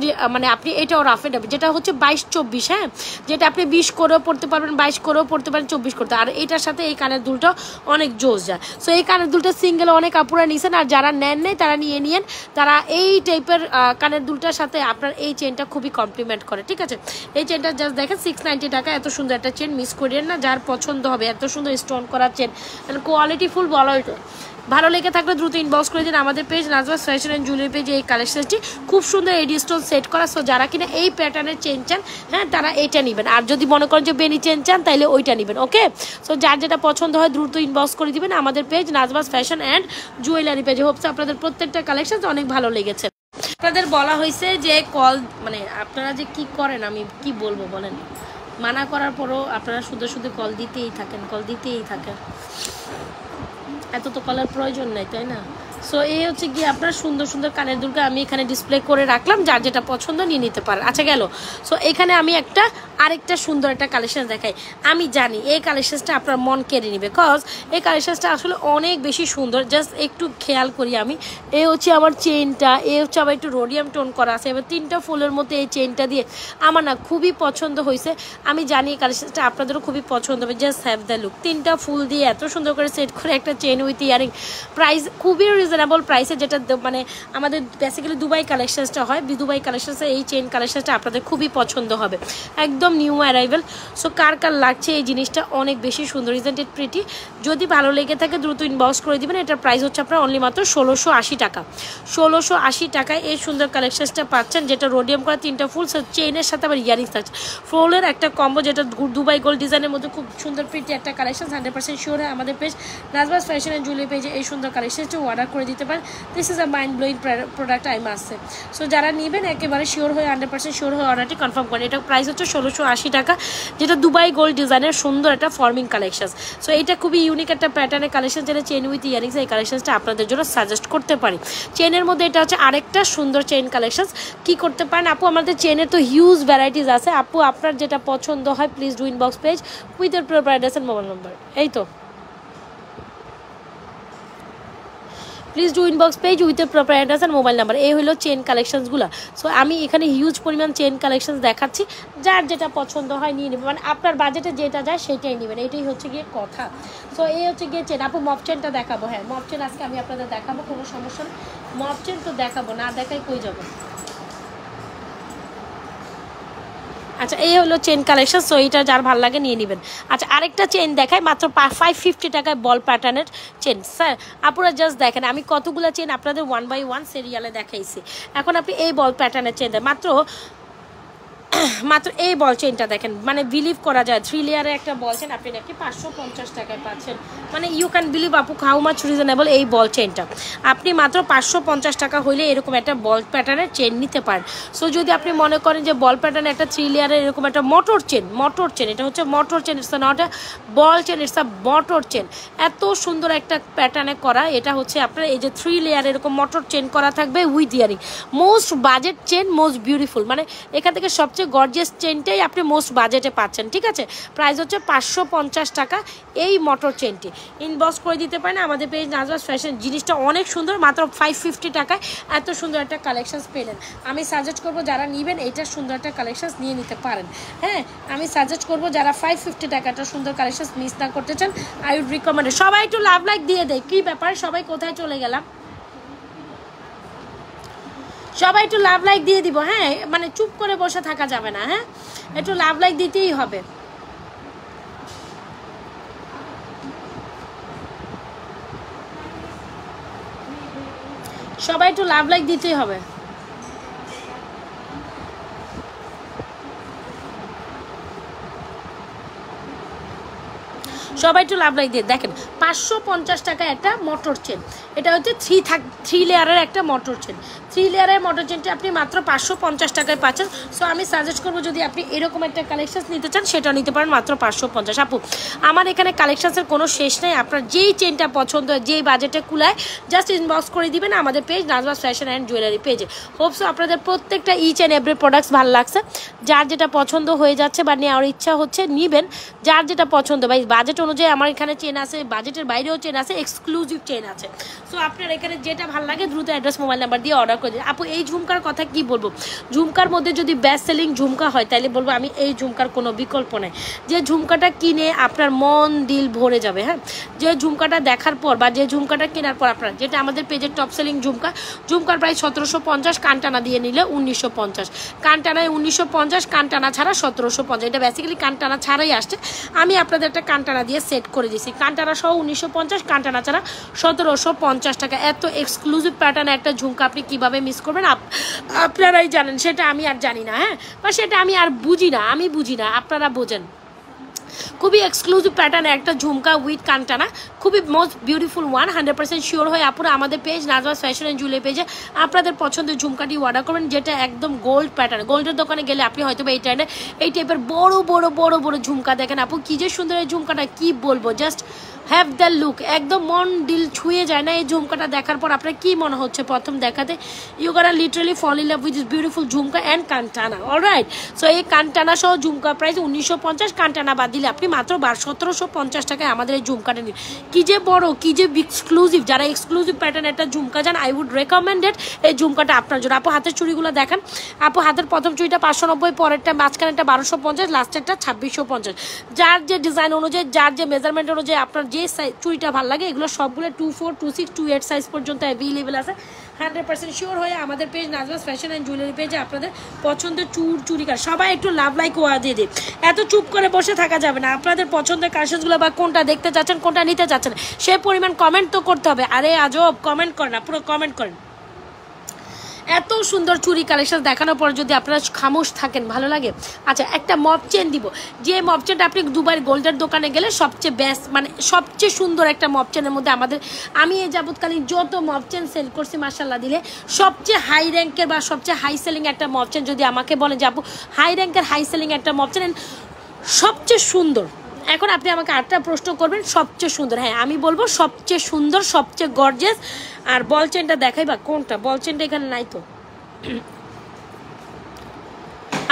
আপনি এটাও রাফে ডাবে, যেটা হচ্ছে 22-24। হ্যাঁ, যেটা আপনি 20 করেও পড়তে পারবেন, 22 করেও পড়তে পারেন, 24 করতে। আর এটার সাথে এই কানের দুলটা অনেক জোস যায়। সো এই কানের দুলটা সিঙ্গেল অনেক আপুরা নিছেন, আর যারা নেন নাই তারা নিয়েন। তারা এই টাইপের কানের দুলটার সাথে আপনার এই চেনটা খুবই কমপ্লিমেন্ট করে, ঠিক আছে? এই চেনটা জাস্ট দেখেন 690 টাকা, এত সুন্দর একটা চেন, মিস করিয়েন না। যার পছন্দ হবে, এত সুন্দর স্টোন করা চেন, কোয়ালিটি ফুল বলা হইতো। ভালো লেগে থাকলে দ্রুত ইনবক্স করে দিন আমাদের page Najma's fashion and jewellery পেজে। এই কালেকশনটি খুব সুন্দর এডি স্টোন সেট করা। সো যারা কিনা এই প্যাটার্নের চেন চান, হ্যাঁ, তারা এইটা নেবেন। আর যদি মনে করেন যে বেনি চেন চান, তাহলে ওইটা নেবেন। ওকে, সো যার যেটা পছন্দ হয় দ্রুত ইনবক্স করে দিবেন আমাদের page Najma's fashion and jewellery পেজে। হোপস আপনাদের প্রত্যেকটা কালেকশন অনেক ভালো লেগেছে। আপনাদের বলা হয়েছে যে কল, আপনারা যে কি করেন আমি কি বলবো বলেন? মানা করার পরও আপনারা শুধু কল দিতেই থাকেন। এত তো কলার প্রয়োজন নাই, তাই না? সো এই হচ্ছে গিয়ে আপনার সুন্দর সুন্দর কানের দুলকে আমি এখানে ডিসপ্লে করে রাখলাম, যার যেটা পছন্দ নিয়ে নিতে পারেন। আচ্ছা গেল। সো এখানে আমি আরেকটা সুন্দর একটা কালেকশন দেখাই। আমি জানি এই কালেকশনটা আপনার মন কেড়ে নিবে, কজ এই কালেকশনটা আসলে অনেক বেশি সুন্দর। জাস্ট একটু খেয়াল করি আমি, এই হচ্ছে আমার চেইনটা, এই হচ্ছে আবার একটু রোডিয়াম টোন করা আছে, এবার 3টা ফুলের মধ্যে এই চেইনটা দিয়ে আমার না খুবই পছন্দ হয়েছে। আমি জানি এই কালেকশনটা আপনাদেরও খুবই পছন্দ হবে। জাস্ট হ্যাভ দ্য লুক, 3টা ফুল দিয়ে এত সুন্দর করে সেট করে একটা চেইন উইথ ইয়ারিং, প্রাইস খুবই রিজনেবল প্রাইসে, যেটা আমাদের বেসিক্যালি দুবাই কালেকশনসটা হয়। দুবাই কালেকশনসে এই চেইন কালেকশনটা আপনাদের খুবই পছন্দ হবে, একদম নিউ অ্যারাইভেল। সো কার লাগছে এই জিনিসটা, অনেক বেশি সুন্দর, ইজন্ট ইট প্রিটি? যদি ভালো লেগে থাকে দ্রুত ইনবক্স করে দিবেন। এটার প্রাইস হচ্ছে আপনার অনলি মাত্র 1680 টাকা। 1680 টাকায় এই সুন্দর কালেকশনসটা পাচ্ছেন, যেটা রোডিয়াম করা 3টা ফুল চেইনের সাথে আবার ইয়ারিংস থাকছে, ফ্লোরের একটা কম্বো, যেটা দুবাই গোল্ড ডিজাইনের মধ্যে খুব সুন্দর প্রিটি একটা কালেকশন। 100% শিওর হয় আমাদের page Najma's fashion and jewellery পেজে এই সুন্দর কালেকশনটা অর্ডার করে দিতে পারেন। This is a mind blowing product I must say. So যারা নেবেন একেবারে শিওর হয়ে 100% শিওর হয়ে অর্ডারটি কনফার্ম করেন। এটা প্রাইস হচ্ছে 1680 টাকা, যেটা দুবাই গোল্ড ডিজাইনের সুন্দর একটা ফর্মিং কালেকশন। সো এটা খুবই ইউনিক একটা প্যাটার্নের কালেকশন, যেটা চেন উইথ ইয়ারিংস। এই কালেকশনটা আপনাদের জন্য সাজেস্ট করতে পারি। চেনের মধ্যে এটা হচ্ছে আরেকটা সুন্দর চেন কালেকশন। কি করতে পারেন আপু, আমাদের চেনের তো হিউজ ভ্যারাইটিস আছে। আপু আপনার যেটা পছন্দ হয় please do inbox page with এর proper address and mobile number. এই তো please do inbox page with এর proper address and mobile number. এই হলো চেন কালেকশনসগুলো। সো আমি এখানে হিউজ পরিমাণ চেন কালেকশন দেখাচ্ছি, যার যেটা পছন্দ হয় নিয়ে নেবেন, আপনার বাজেটে যেটা যায় সেটাই নেবেন, এটাই হচ্ছে গিয়ে কথা। সো এই হচ্ছে গিয়ে চেন। আপু মপ চেনটা দেখাবো, হ্যাঁ মপ চেন আজকে আমি আপনাদের দেখাবো, কোনো সমস্যা নেই। মপ চেন তো দেখাবো, না দেখাই কই যাবো। আচ্ছা এই হলো চেন কালেকশন, সো এটা যার ভালো লাগে নিয়ে নেবেন। আচ্ছা আরেকটা চেন দেখাই, মাত্র 550 টাকায় বল প্যাটার্নের চেন। স্যার আপনারা জাস্ট দেখেন আমি কতগুলো চেন আপনাদের 1 বাই 1 সিরিয়ালে দেখাইছি। এখন আপনি এই বল প্যাটার্নের চেন দেন, মাত্র এই বল চেনটা দেখেন, মানে বিলিভ করা যায় 3 লেয়ারের একটা বল চেন আপনি নাকি 550 টাকায় পাচ্ছেন। মানে ইউ ক্যান বিলিভ আপু হাউ মাচ রিজনেবল এই বল চেনটা। আপনি মাত্র 550 টাকা হইলে এরকম একটা বল প্যাটার্নের চেন নিতে পারেন। সো যদি আপনি মনে করেন যে বল প্যাটার্নের একটা 3 লেয়ারের এরকম একটা মোটর চেন, এটা হচ্ছে motor chain, it's not a ball chain, it's a motor chain. এত সুন্দর একটা প্যাটার্নে করা, এটা হচ্ছে আপনার এই যে 3 লেয়ার এরকম মোটর চেন করা থাকবে with earring. Most budget chain, most beautiful, মানে এখান থেকে সবচেয়ে গর্জিয়াস চেনটাই আপনি মোস্ট বাজেটে পাচ্ছেন। ঠিক আছে, প্রাইস হচ্ছে 550 টাকা এই মোটর চেনটি। ইনবক্স করে দিতে পারেন আমাদের পেজ নাজরাস ফ্যাশন। জিনিসটা অনেক সুন্দর, মাত্র 550 টাকায় এত সুন্দর একটা কালেকশনস পেলেন। আমি সাজেস্ট করবো যারা নেবেন এইটা সুন্দর একটা কালেকশনস নিয়ে নিতে পারেন। হ্যাঁ আমি সাজেস্ট করবো যারা 550 টাকাটা সুন্দর কালেকশনস মিস না করতে চান, আই উড রিকমেন্ড। সবাই একটু লাভ লাইক দিয়ে দেয়, কী ব্যাপার সবাই কোথায় চলে গেলাম? সবাই একটু লাভ লাইক দিয়ে দিব। হ্যাঁ মানে চুপ করে বসে থাকা যাবে না, হ্যাঁ একটু লাভ লাইক দিতেই হবে। সবাই একটু লাভ লাইক দিতেই হবে। সবাই একটু লাভ লাইক দিয়ে দেখেন 550 টাকা একটা মোটর চেন। এটা হচ্ছে 3 লেয়ারের একটা মোটর চেন। 3 লেয়ারের মোটর চেনটা আপনি মাত্র 550 টাকায় পাচ্ছেন। সো আমি সাজেস্ট করবো যদি আপনি এরকম একটা কালেকশনস নিতে চান সেটা নিতে পারেন মাত্র 550। আপু আমার এখানে কালেকশনসের কোনো শেষ নেই, আপনার যেই চেনটা পছন্দ হয় যেই বাজেটে কুলায় জাস্ট ইনবক্স করে দিবেন আমাদের পেজ নাজরাস ফ্যাশন অ্যান্ড জুয়েলারি পেজে। হোপসো আপনাদের প্রত্যেকটা ইচ অ্যান্ড এভরি প্রোডাক্টস ভালো লাগছে। যার যেটা পছন্দ হয়ে যাচ্ছে বা নেওয়ার ইচ্ছা হচ্ছে নিবেন, যার যেটা পছন্দ ভাই। বাজেট অনুযায়ী আমার এখানে চেন আছে, বাজেটের বাইরেও চেন আছে, এক্সক্লুসিভ চেন আছে। সো আপনার এখানে যেটা ভালো লাগে দ্রুত অ্যাড্রেস মোবাইল নাম্বার দিয়ে অর্ডার করে দিন। আপু এই ঝুমকার কথা কি বলবো, ঝুমকার মধ্যে যদি বেস্ট সেলিং ঝুমকা হয় তাহলে বলবো আমি এই ঝুমকার কোনো বিকল্প নেই। যে ঝুমকাটা কিনে আপনার মন দিল ভরে যাবে, হ্যাঁ যে ঝুমকাটা দেখার পর বা যে ঝুমকাটা কেনার পর আপনার, যেটা আমাদের পেজের টপ সেলিং ঝুমকার প্রাইস 1750, কানটানা দিয়ে নিলে 1950। কানটানায় 1950, কানটানা ছাড়া 1750। এটা বেসিক্যালি কানটানা ছাড়াই আসছে, আমি আপনাদের একটা কানটানা দিয়ে সেট করে দিয়েছি। কানটানা সহ 1950, কানটানা ছাড়া 1750 টাকা। এত এক্সক্লুসিভ প্যাটার্ন একটা ঝুমকা আপনি কীভাবে মিস করবেন আপনারাই জানেন, সেটা আমি আর জানি না। হ্যাঁ বা সেটা আমি আর বুঝি না, আমি বুঝি না, আপনারা বোঝেন। খুবই এক্সক্লুসিভ প্যাটার্নে একটা ঝুমকা উইথ কানটানা, খুবই মোস্ট বিউটিফুল 100% শিওর হয়ে আপনারা আমাদের পেজ নাজরাস ফ্যাশন অ্যান্ড জুয়েলারি পেজে আপনাদের পছন্দের ঝুমকাটি অর্ডার করবেন, যেটা একদম গোল্ড প্যাটার্ন। গোল্ডের দোকানে গেলে আপনি হয়তো এই টাইপের বড় ঝুমকা দেখেন। আপু কী যে সুন্দর এই ঝুমকাটা, কি বলবো, জাস্ট হ্যাভ দ্য লুক, একদম মন দিল ছুঁয়ে যায় না এই ঝুমকাটা দেখার পর? আপনার কি মনে হচ্ছে প্রথম দেখাতে? You gonna literally fall in love with this beautiful jhumka and কানটানা। অলরাইট, সো এই কানটানা সহ ঝুমকা প্রাইস 1950, কানটানা বাদ দিলে আপনি মাত্র 1750 টাকায় আমাদের এই ঝুমকাটা নিন। কী যে বড়, কী যে এক্সক্লুসিভ। যারা এক্সক্লুসিভ প্যাটার্ন একটা ঝুমকা যান, আই উড রেকমেন্ডেড এই ঝুমকাটা আপনার জন্য। আপু হাতের চুড়িগুলো দেখেন, আপু হাতের প্রথম চুড়িটা 590, পরেরটা মাঝখানেরটা 1250, লাস্টেরটা 2650। যার যে ডিজাইন অনুযায়ী, যার যে মেজারমেন্ট অনুযায়ী আপনার যে চুড়িটা ভালো লাগে, এগুলো সবগুলো 24, 26, 28 সাইজ পর্যন্ত অ্যাভেলেবেল আছে। 100% শিওর হয়ে আমাদের পেজ নাজরাস ফ্যাশন অ্যান্ড জুয়েলারি পেজে আপনাদের পছন্দের চুড়িকার। সবাই একটু লাভ লাইক ওয়া দিয়ে দিন, এত চুপ করে বসে থাকা যাবে না। আপনাদের পছন্দের কালেকশনগুলো বা কোনটা দেখতে চাচ্ছেন, কোনটা নিতে চাচ্ছেন, সে পরিমাণ কমেন্ট তো করতে হবে। আরে আজব কমেন্ট করেন না, পুরো কমেন্ট করেন। এত সুন্দর চুড়ি কালেকশন দেখানোর পর যদি আপনারা খামোশ থাকেন, ভালো লাগে? আচ্ছা একটা মপ চেন দিব, যে মপ চেনটা আপনি দুবাই গোল্ডের দোকানে গেলে সবচেয়ে বেস্ট, মানে সবচেয়ে সুন্দর একটা মপ চেনের মধ্যে আমাদের, আমি এই যাবৎকালীন যত মপ চেন সেল করছি মাশাল্লাহ দিলে সবচেয়ে হাই র্যাঙ্কের বা সবচেয়ে হাই সেলিং একটা মপ চেন যদি আমাকে বলেন যে আপু হাই র্যাঙ্কের হাই সেলিং একটা মপ চেন সবচেয়ে সুন্দর, এখন আপনি আমাকে আটটা প্রশ্ন করবেন সবচেয়ে সুন্দর, হ্যাঁ আমি বলবো সবচেয়ে সুন্দর, সবচেয়ে গর্জিয়াস। আর বল চেনটা দেখাই বা কোনটা, বল চেনটা এখানে নাই তো।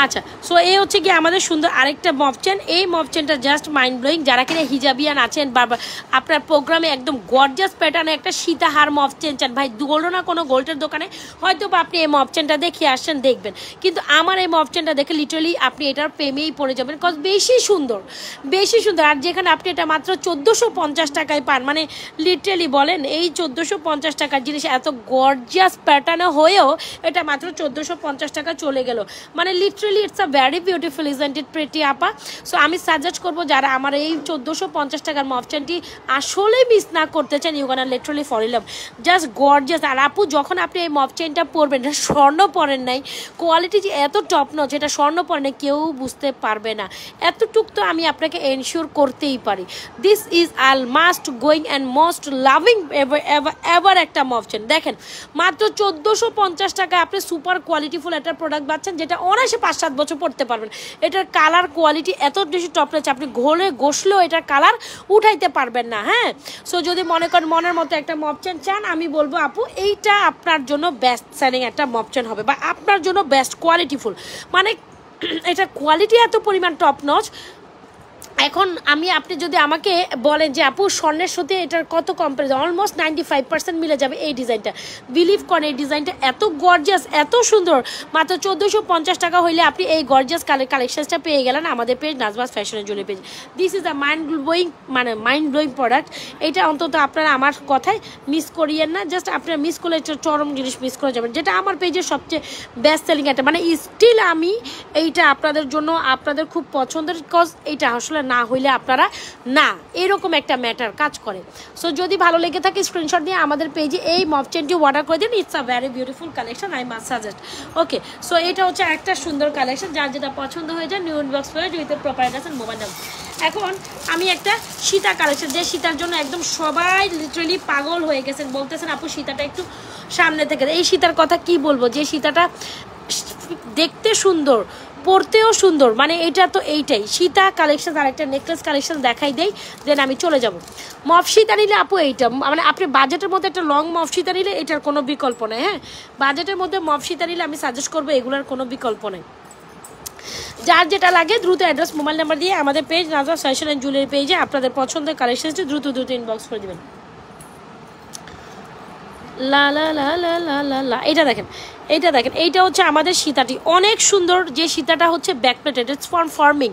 আচ্ছা, সো এই হচ্ছে কি আমাদের সুন্দর আরেকটা মপ চেন। এই মপ চেনটা জাস্ট মাইন্ড ব্লোয়িং। যারা কিনা হিজাবিয়ান আছেন বা আপনার প্রোগ্রামে একদম গর্জিয়াস প্যাটার্নে একটা সীতাহার মপ চেন চান, ভাই গোল্ড না কোনো গোল্ডের দোকানে হয়তো বা আপনি এই মপ চেনটা দেখিয়ে আসছেন, দেখবেন। কিন্তু আমার এই মপ চেনটা দেখে লিটারালি আপনি এটার প্রেমেই পড়ে যাবেন, কজ বেশি সুন্দর, বেশি সুন্দর। আর যেখানে আপনি এটা মাত্র 1450 টাকায় পান, মানে লিটারালি বলেন এই 1450 টাকার জিনিস এত গর্জিয়াস প্যাটার্নে হয়েও এটা মাত্র 1450 টাকা চলে গেল, মানে literally literally it's a very beautiful isn't it pretty আপা। সো আমি সাজেস্ট করবো যারা আমার এই 1450 টাকার মফ চেনটি আসলে মিস না করতে চান, you gonna literally fall in love, just gorgeous. আর আপু যখন আপনি এই মফ চেনটা পরবেন, এটা স্বর্ণ পরেন নাই, কোয়ালিটি যে এত টপ নচ, এটা স্বর্ণ পরে নাই, কেউ বুঝতে পারবে না। এতটুক তো আমি আপনাকে এনশিওর করতেই পারি। This is Al must going and most loving ever একটা মফ চেন। দেখেন মাত্র 1450 টাকা আপনি সুপার কোয়ালিটিফুল একটা প্রোডাক্ট পাচ্ছেন, যেটা অনায়াসে 5-7 বছর পড়তে পারবেন। এটার কালার কোয়ালিটি এত বেশি টপ রয়েছে, আপনি ঘোলে ঘষলেও এটার কালার উঠাইতে পারবেন না। হ্যাঁ, সো যদি মনে করেন মনের মতো একটা মফ চেন চান, আমি বলবো আপু এইটা আপনার জন্য বেস্ট সেলিং একটা মফ চেন হবে, বা আপনার জন্য বেস্ট কোয়ালিটিফুল। মানে এটা কোয়ালিটি এত পরিমাণ টপ নচ। এখন আপনি যদি আমাকে বলেন যে আপু স্বর্ণের সাথে এটার কত কম্পারিজন, অলমোস্ট 95% মিলে যাবে এই ডিজাইনটা। বিলিভ করেন এই ডিজাইনটা এত গর্জিয়াস, এত সুন্দর, মাত্র 1450 টাকা হইলে আপনি এই গর্জিয়াস কালেকশনসটা পেয়ে গেলেন আমাদের পেজ নাজমাস ফ্যাশনের জন্য page. This is a mind blowing product. এটা অন্তত আপনারা আমার কথায় মিস করিয়েন না, জাস্ট আপনারা মিস করলে চরম জিনিস মিস করে যাবেন, যেটা আমার পেজের সবচেয়ে বেস্ট সেলিং একটা। মানে স্টিল আমি এইটা আপনাদের জন্য, আপনাদের খুব পছন্দের, কজ এইটা আসলে না হইলে আপনারা না, এরকম একটা ম্যাটার কাজ করে। সো যদি ভালো লেগে থাকে স্ক্রিনশট দিয়ে আমাদের পেজে এই মফ চেনটি অর্ডার করে দিন। It's a very beautiful collection, I must suggest. Okay, so এটা হচ্ছে একটা সুন্দর কালেকশন, যার যেটা পছন্দ হয়ে যায় new inbox page with proper address and mobile number. এখন আমি একটা সীতা কালেকশন, যে সীতার জন্য একদম সবাই লিটারেলি পাগল হয়ে গেছেন, বলতেছেন আপু সীতাটা একটু সামনে থেকে। এই সীতার কথা কি বলবো, যে সীতাটা দেখতে সুন্দর, পরতেও সুন্দর, মানে এটা তো এইটাই সীতা কালেকশন। আর একটা নেকলেস কালেকশন দেখাই দেই, দেন আমি চলে যাব। মফ সীতা নিলে আপু এইটা, মানে আপনি বাজেটের মধ্যে একটা লং মফ সীতা নিলে এটার কোনো বিকল্প নেই। হ্যাঁ, বাজেটের মধ্যে মফ সীতা নিলে আমি সাজেস্ট করবো এগুলোর কোনো বিকল্প নেই। যার যেটা লাগে দ্রুত অ্যাড্রেস মোবাইল নাম্বার দিয়ে আমাদের page Najma's fashion and jewellery পেজে আপনাদের পছন্দের কালেকশনটি দ্রুত ইনবক্স করে দেবেন। লা লা লা লা লা লা লা, এটা দেখেন, এইটা হচ্ছে আমাদের সীতাটি, অনেক সুন্দর। যে সীতাটা হচ্ছে back plated, it's for forming.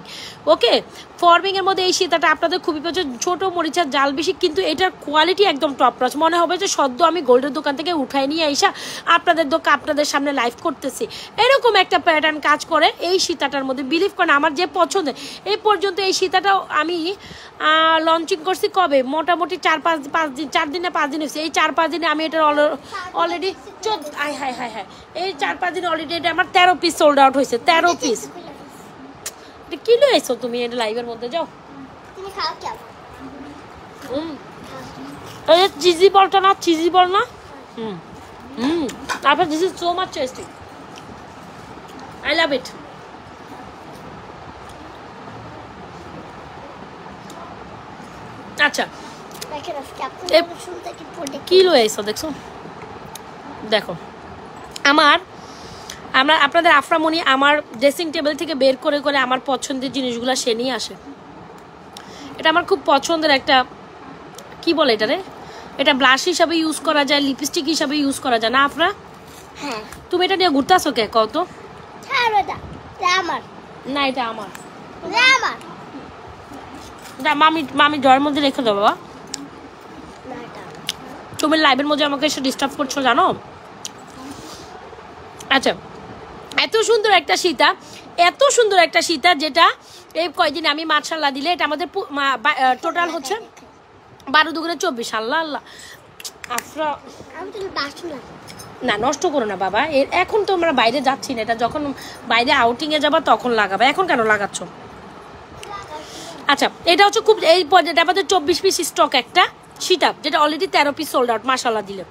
Okay, ফর্মিংয়ের মধ্যে এই সীতাটা আপনাদের খুবই পছন্দ, ছোটো মরিচার জাল বেশি, কিন্তু এটার কোয়ালিটি একদম টপ নচ। মনে হবে যে সদ্য আমি গোল্ডের দোকান থেকে উঠাই নিয়ে আইসা আপনাদের সামনে লাইভ করতেছি, এরকম একটা প্যাটার্ন কাজ করে এই সীতাটার মধ্যে। বিলিভ করেন আমার যে পছন্দের, এই পর্যন্ত এই সীতাটাও আমি লঞ্চিং করছি কবে, মোটামুটি 4 দিন না 5 দিন হয়েছে। এই 4-5 দিনে আমি এটার অলরেডি হাই এই 4-5 দিন অলরেডি এটা আমার 13 পিস সোল্ড আউট হয়েছে। 13 পিস কি লইছো তুমি এটা লাইভের মধ্যে? যাও চিজি বলটা না, চিজি বল না। তারপর this is so much tasty, I love it. আচ্ছা, কি লইছো দেখছো, দেখো আমরা আপনাদের আফরামণি আমার ড্রেসিং টেবিল থেকে বের করে আমার পছন্দের জিনিসগুলো সে নিয়ে আসে। এটা আমার খুব পছন্দের একটা, কি বলে এটা রে, এটা ব্লাশ হিসাবে ইউজ করা যায়, লিপস্টিক হিসাবে ইউজ করা যায় না আফরা? হ্যাঁ, তুমি এটা নিয়ে ঘুরতে আসো কে কত? না এটা আমার, মামি ড্রয়ের মধ্যে রেখে দাও বাবা। তুমি লাইভের মধ্যে আমাকে এসে ডিস্টার্ব করছো জানো। আচ্ছা, এত সুন্দর একটা সীতা, যেটা এই কয়দিন আমি মাশাআল্লাহ দিলে, এটা আমাদের টোটাল হচ্ছে 12×24। আল্লাহ আল্লাহ আফরা, না নষ্ট করো না বাবা, এখন তো আমরা বাইরে যাচ্ছি না, এটা যখন বাইরে আউটিংয়ে যাবা তখন লাগাবে, এখন কেন লাগাচ্ছ? আচ্ছা, এটা হচ্ছে খুব এই পর্যায়ে আমাদের 24 পিস স্টক একটা সীতা, যেটা অলরেডি 13 পিস সোল্ড আউট মাশাআল্লাহ দিলে।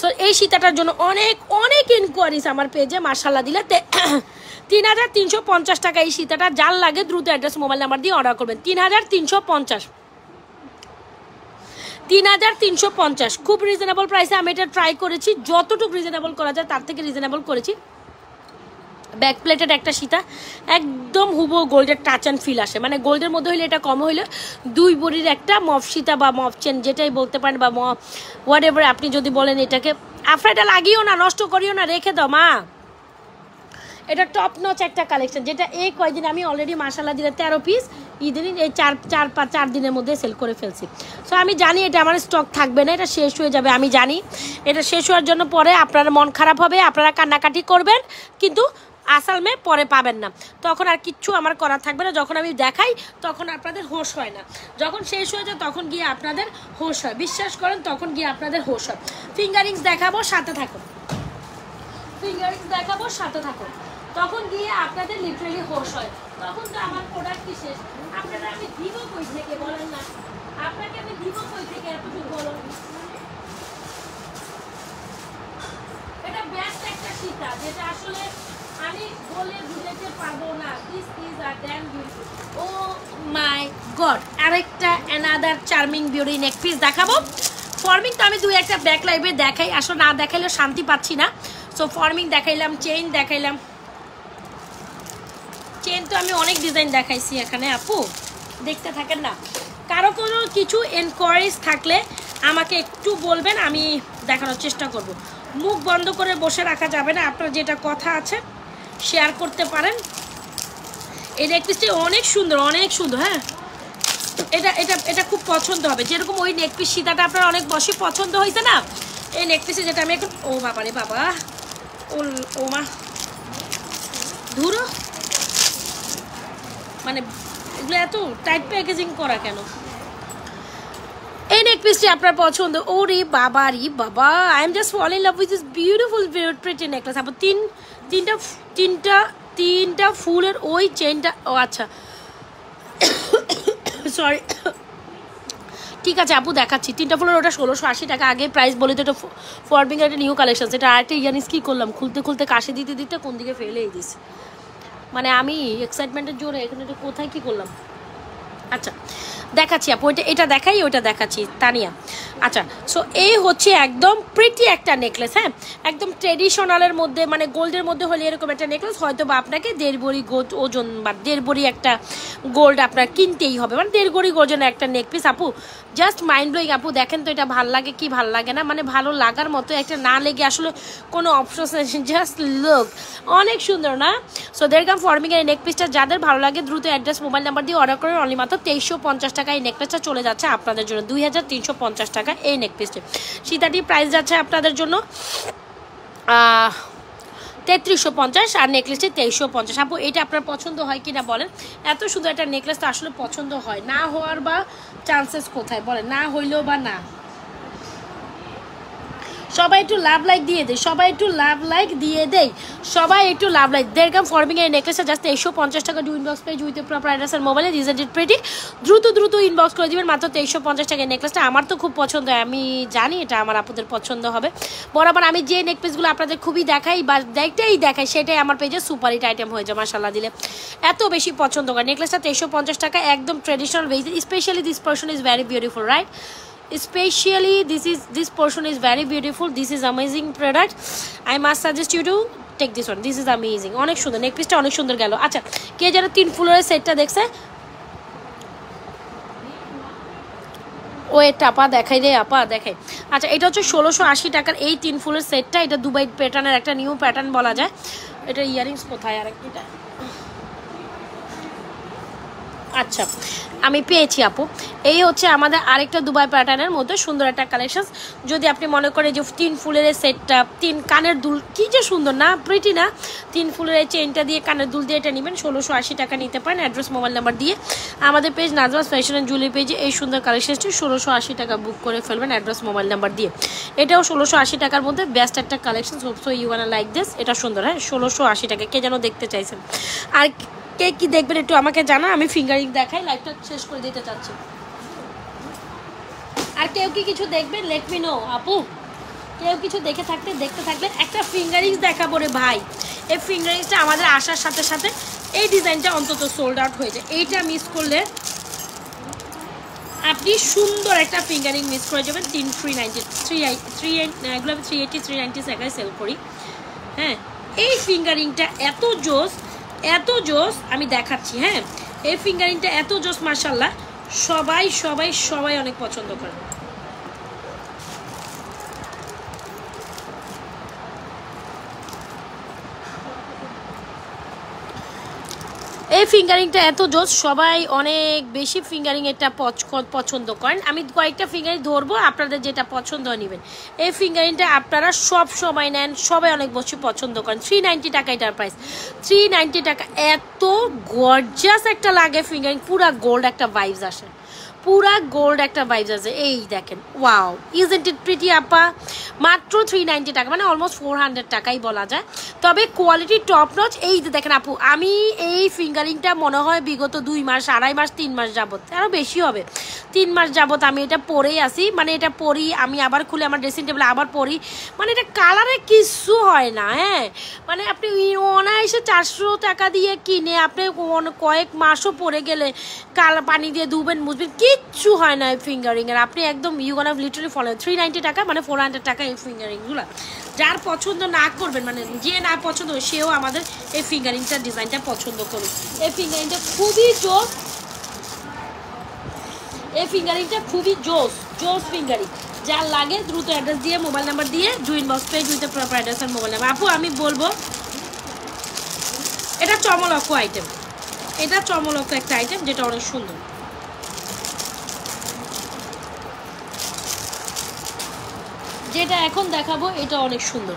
সো এই সীতাটার জন্য অনেক ইনকোয়ারিজ আমার পেজে মাশাআল্লাহ দিলে। 3350 টাকা এই সীতাটা, যার লাগে দ্রুত অ্যাড্রেস মোবাইল নাম্বার দিয়ে অর্ডার করবেন। 3350 খুব রিজনেবল প্রাইসে আমি এটা ট্রাই করেছি, যতটুকু রিজনেবল করা যায় তার থেকে রিজনেবল করেছি। ব্যাক প্লেটেড একটা সীতা, একদম হুবহু গোল্ডের টাচ অ্যান্ড ফিল আসে, মানে গোল্ডের মধ্যে হইলে এটা কম হইলে 2 ভরির একটা মফ সীতা বা মফ চেন যেটাই বলতে পারেন, বা হোয়াট এভার আপনি যদি বলেন এটাকে। আফরা এটা লাগিও না, নষ্ট করিও না, রেখে দাও মা। এটা টপ নচ একটা কালেকশন, যেটা এই কয়দিন আমি অলরেডি মাশাআল্লাহ দিলে 13 পিস ঈদের এই 4 দিনের মধ্যে সেল করে ফেলছি। সো আমি জানি এটা আমার স্টক থাকবে না, এটা শেষ হয়ে যাবে, আমি জানি। এটা শেষ হওয়ার জন্য পরে আপনার মন খারাপ হবে, আপনারা কান্নাকাটি করবেন, কিন্তু আসল মে পরে পাবেন না, তখন আর কিচ্ছু আমার করা থাকবে না। যখন আমি দেখাই তখন আপনাদের হোশ হয় না, যখন শেষ হয়ে যায় তখন গিয়ে আপনাদের হোশ হয়, বিশ্বাস করেন তখন গিয়ে আপনাদের হোশ হয়। ফিঙ্গারিংস দেখাবো, সাথে থাকুন, ফিঙ্গারিংস দেখাবো, সাথে থাকুন, তখন গিয়ে আপনাদের লিটারালি হোশ হয়। তখন তো আমার প্রোডাক্ট কি শেষ, আপনারা আমি দিব কই থেকে বলেন না, আপনাকে আমি দিব কই থেকে এতটুকু বলুন। এটা বেস্ট একটা সীতা, যেটা আসলে আমি বলে বুঝাতে পারবো না। This is a damn beautiful. Oh my god, আরেকটা another charming beauty neck piece দেখাবো। ফর্মিং তো আমি দুই একটা ব্যাক লাইভে দেখাই, আসলে না দেখাইলেও শান্তি পাচ্ছি না। সো ফর্মিং দেখাইলাম, চেইন দেখাইলাম, চেইন তো আমি অনেক ডিজাইন দেখাইছি এখানে আপু, দেখতে থাকেন না। কারো কোনো কিছু এনকোয়ারিজ থাকলে আমাকে একটু বলবেন, আমি দেখানোর চেষ্টা করব। মুখ বন্ধ করে বসে রাখা যাবে না, আপনার যেটা কথা আছে শেয়ার করতে পারেন। এই নেকপিসটি অনেক সুন্দর, অনেক সুন্দর। হ্যাঁ, এটা এটা এটা খুব পছন্দ হবে, যেরকম ওই নেকপিস সীতাটা আপনার অনেক বসে পছন্দ হয়েছে না, এই নেকপিসে যেটা আমি এখন, ও বাবা রে বাবা, ও মা ধুরো, মানে এগুলো এত টাইট প্যাকেজিং করা কেন? এই নেক পিসটি আপনার পছন্দ। ও রে বাবা রে বাবা, I am just fall in love with this beautiful pretty necklace. আপু তিনটা ফুলের ওই চেনটা, ও আচ্ছা সরি, ঠিক আছে আপু দেখাচ্ছি। তিনটা ফুলের ওটা 1680 টাকা, আগে প্রাইস বলি তো। এটা ফরবিং একটা নিউ কালেকশন, সেটা আরেকটা ইয়ানিস কী করলাম, খুলতে খুলতে কাশি দিতে দিতে কোন দিকে ফেলেই দিস, মানে আমি এক্সাইটমেন্টের জোরে এখানে এটা কোথায় কী করলাম। আচ্ছা দেখাচ্ছি আপু, এটা দেখাই, ওইটা দেখাচ্ছি তানিয়া। আচ্ছা, সো এই হচ্ছে একদম প্রিটি একটা নেকলেস। হ্যাঁ, একদম ট্রেডিশনালের মধ্যে, মানে গোল্ডের মধ্যে হলে এরকম একটা নেকলেস হয়তো বা আপনাকে 1.5 ভরি গোল্ড ওজন বা 1.5 ভরি একটা গোল্ড আপনার কিনতেই হবে, মানে 1.5 ভরি ওজনের একটা নেকপিস। আপু জাস্ট মাইন্ড ব্লোয়িং আপু, দেখেন তো এটা ভাল লাগে কি ভাল লাগে না, মানে ভালো লাগার মতো একটা, না লেগে আসলে কোনো অপশন, জাস্ট লুক, অনেক সুন্দর না? সো দেরকাম ফর্মিং এর নেকপিসটা যাদের ভালো লাগে দ্রুত অ্যাড্রেস মোবাইল নাম্বার দিয়ে অর্ডার করেন। অনলি মাত্র 2350 টাকা এই নেকলেসটা চলে যাচ্ছে আপনাদের জন্য, 2350 টাকা এই নেকপিসটি। সীতাটি প্রাইস যাচ্ছে আপনাদের জন্য 3350, আর নেকলেসটি 2350। আপু এটা আপনার পছন্দ হয় কিনা বলেন? এত সুন্দর একটা নেকলেস তো আসলে পছন্দ হয় না, হওয়ার বা চান্সেস কোথায় বলেন, না হইলেও বা না। সবাই একটু লাভ লাইক দিয়ে দেয়, সবাই একটু লাভ লাইক দিয়ে দেয়, সবাই একটু লাভ লাইক। দেরকাম ফর্মিং এর নেকলেসটা জাস্ট 2350 টাকা। Do inbox page with proper address আর মোবাইলে ডিজাইন প্রিটি, দ্রুত ইনবক্স করে দিবেন মাত্র 2350 টাকা। নেকলেসটা আমার তো খুব পছন্দ হয়, আমি জানি এটা আমার আপুদের পছন্দ হবে। বরাবর আমি যে নেকপিসগুলো আপনাদের খুবই দেখাই বা দেখাই সেটাই আমার পেজে সুপার হিট আইটেম হয়ে যায় মাশাআল্লাহ দিলে, এত বেশি পছন্দ করে। নেকলেসটা 2350 টাকা, একদম traditional way. Specially this portion is very beautiful, right? Especially this portion is very beautiful. This is amazing product. I must suggest you to take this one. This is amazing. অনেক সুন্দর নেক পিসটা, অনেক সুন্দর গেল। আচ্ছা, কে যেন 3 ফুলের সেটটা দেখছে, ও এটা আপা দেখাই রে, আপা দেখাই। আচ্ছা, এটা হচ্ছে 1680 টাকার এই 3 ফুলের সেটটা। এটা দুবাই প্যাটার্নের একটা নিউ প্যাটার্ন বলা যায়। এটা ইয়ারিংস কোথায় আর একটা, আচ্ছা আমি পেয়েছি আপু। এই হচ্ছে আমাদের আরেকটা দুবাই প্যাটার্নের মধ্যে সুন্দর একটা কালেকশন। যদি আপনি মনে করেন যে 3 ফুলের সেটটা, 3 কানের দুল, কি যে সুন্দর না, প্রিটি না? 3 ফুলের চেইনটা দিয়ে কানের দুল দিয়ে এটা নেবেন, 1680 টাকা নিতে পারেন। অ্যাড্রেস মোবাইল নাম্বার দিয়ে আমাদের page Najma's fashion and jewellery পেজে এই সুন্দর কালেকশনটি 1680 টাকা বুক করে ফেলবেন অ্যাড্রেস মোবাইল নাম্বার দিয়ে। এটাও 1680 টাকার মধ্যে বেস্ট একটা collection. So you wanna like this. এটা সুন্দর, হ্যাঁ 1680 টাকা। কে যেন দেখতে চাইছেন, আর কে কি দেখবেন একটু আমাকে জানা, আমি ফিঙ্গারিং দেখাই, লাইভটা শেষ করে দিতে চাচ্ছি। আর কেউ কি কিছু দেখবেন, লেট মি নো আপু। কেউ কিছু দেখতে থাকলে একটা ফিঙ্গারিংস দেখাবো রে ভাই। এই ফিঙ্গারিংসটা আমাদের আসার সাথে সাথে এই ডিজাইনটা অন্তত সোল্ড আউট হয়ে যায়। এইটা মিস করলে আপনি সুন্দর একটা ফিঙ্গারিং মিস করে যাবেন। 380 টাকায় সেল করি। হ্যাঁ, এই ফিঙ্গারিংটা এত জোস আমি দেখাচ্ছি। হ্যাঁ, এই ফিঙ্গারিংটা এত জোস মাশাআল্লাহ, সবাই অনেক পছন্দ করে। এই ফিঙ্গারিংটা এত জোস, সবাই অনেক বেশি ফিঙ্গারিং এটা পছন্দ করেন। আমি কয়েকটা ফিঙ্গারিং ধরবো, আপনাদের যেটা পছন্দ নেবেন। এই ফিঙ্গারিংটা আপনারা সব সময় নেন, সবাই অনেক বেশি পছন্দ করেন। 390 টাকা এটার প্রাইস, 390 টাকা। এত গর্জিয়াস একটা লাগে ফিঙ্গারিং, পুরা গোল্ড একটা ভাইবস আসে, পুরা গোল্ড একটা ভাইবস আছে। এই দেখেন, ওয়াও, ইজন্ট ইট প্রিটি আপা। মাত্র 390 টাকা, মানে অলমোস্ট 400 টাকাই বলা যায়। তবে কোয়ালিটি টপ নচ। এই যে দেখেন আপু, আমি এই ফিঙ্গারিংটা মনে হয় বিগত 2 মাস, 2.5 মাস, 3 মাস যাবত, আরও বেশি হবে, 3 মাস যাবত আমি এটা পরেই আসি। মানে এটা পরি, আমি আবার খুলে আমার ড্রেসিং টেবিলে আবার পরি। মানে এটা কালারে কিছু হয় না। হ্যাঁ, মানে আপনি অনায়াসে 400 টাকা দিয়ে কিনে আপনি কয়েক মাসও পরে গেলে কালা পানি দিয়ে ধুবেন, মুছবেন, কিচ্ছু হয় না এই ফিঙ্গারিংয়ের। আপনি একদম ইউ গোনা লিটারালি ফলো। 390 টাকা মানে 400 টাকা এই ফিঙ্গারিংগুলো। যার পছন্দ না করবেন, মানে যে না পছন্দ সেও আমাদের এই ফিঙ্গারিংটা ডিজাইনটা পছন্দ করুন। এই ফিঙ্গারিংটা খুবই জোস, এই ফিঙ্গারিংটা খুবই জোস ফিঙ্গারিং। যার লাগে দ্রুত অ্যাড্রেস দিয়ে, মোবাইল নাম্বার দিয়ে inbox page with proper address আর মোবাইল নাম্বার। আপু আমি বলবো এটা চমলক্ষ আইটেম, এটা চমলক্ষ একটা আইটেম যেটা অনেক সুন্দর। যেটা এখন দেখাবো এটা অনেক সুন্দর,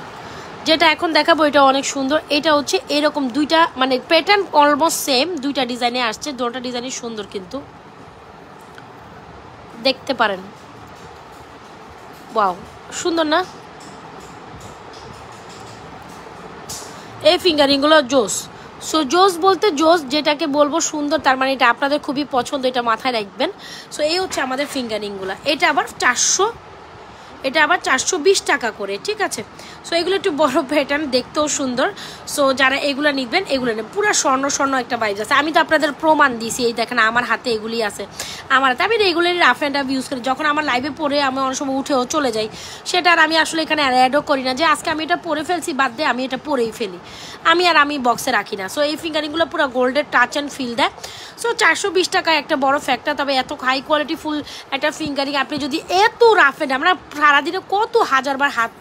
যেটা এখন দেখাবো এটা অনেক সুন্দর। এটা হচ্ছে এরকম দুইটা, মানে প্যাটার্ন অলমোস্ট সেম, দুইটা ডিজাইনে আসছে, দুটো ডিজাইনই সুন্দর, কিন্তু দেখতে পারেন, ওয়াও সুন্দর না? এই ফিঙ্গারিংগুলো জোস। সো জোস বলতে জোস যেটাকে বলবো সুন্দর, তার মানে এটা আপনাদের খুবই পছন্দ, এটা মাথায় রাখবেন। সো এই হচ্ছে আমাদের ফিঙ্গারিংগুলো। এটা আবার 420 টাকা করে, ঠিক আছে। সো এগুলো একটু বড় প্যাটার্ন, দেখতেও সুন্দর। সো যারা এগুলো নিবেন, এগুলো নেন, পুরো স্বর্ণ একটা ভাইবস আছে। আমি তো আপনাদের প্রমাণ দিয়েছি, এই দেখেন আমার হাতে এগুলি আছে, আমার হাতে। আমি regularly rough and tough use করি, যখন আমার লাইভে পরে আমি অনেক সময় উঠেও চলে যাই, সেটা আর আমি আসলে এখানে অ্যাডও করি না যে আজকে আমি এটা পরে ফেলছি, বাদ দিয়ে আমি এটা পরেই ফেলি, আমি বক্সে রাখি না। সো এই ফিঙ্গারিংগুলো পুরো গোল্ডের টাচ অ্যান্ড ফিল দেয়। সো 420 টাকা একটা বড় ফ্যাক্টর। তবে এত হাই কোয়ালিটি ফুল একটা ফিঙ্গারিং আপনি যদি এত রাফ অ্যান্ড, আমরা সারাদিনে কত হাজারবার হাত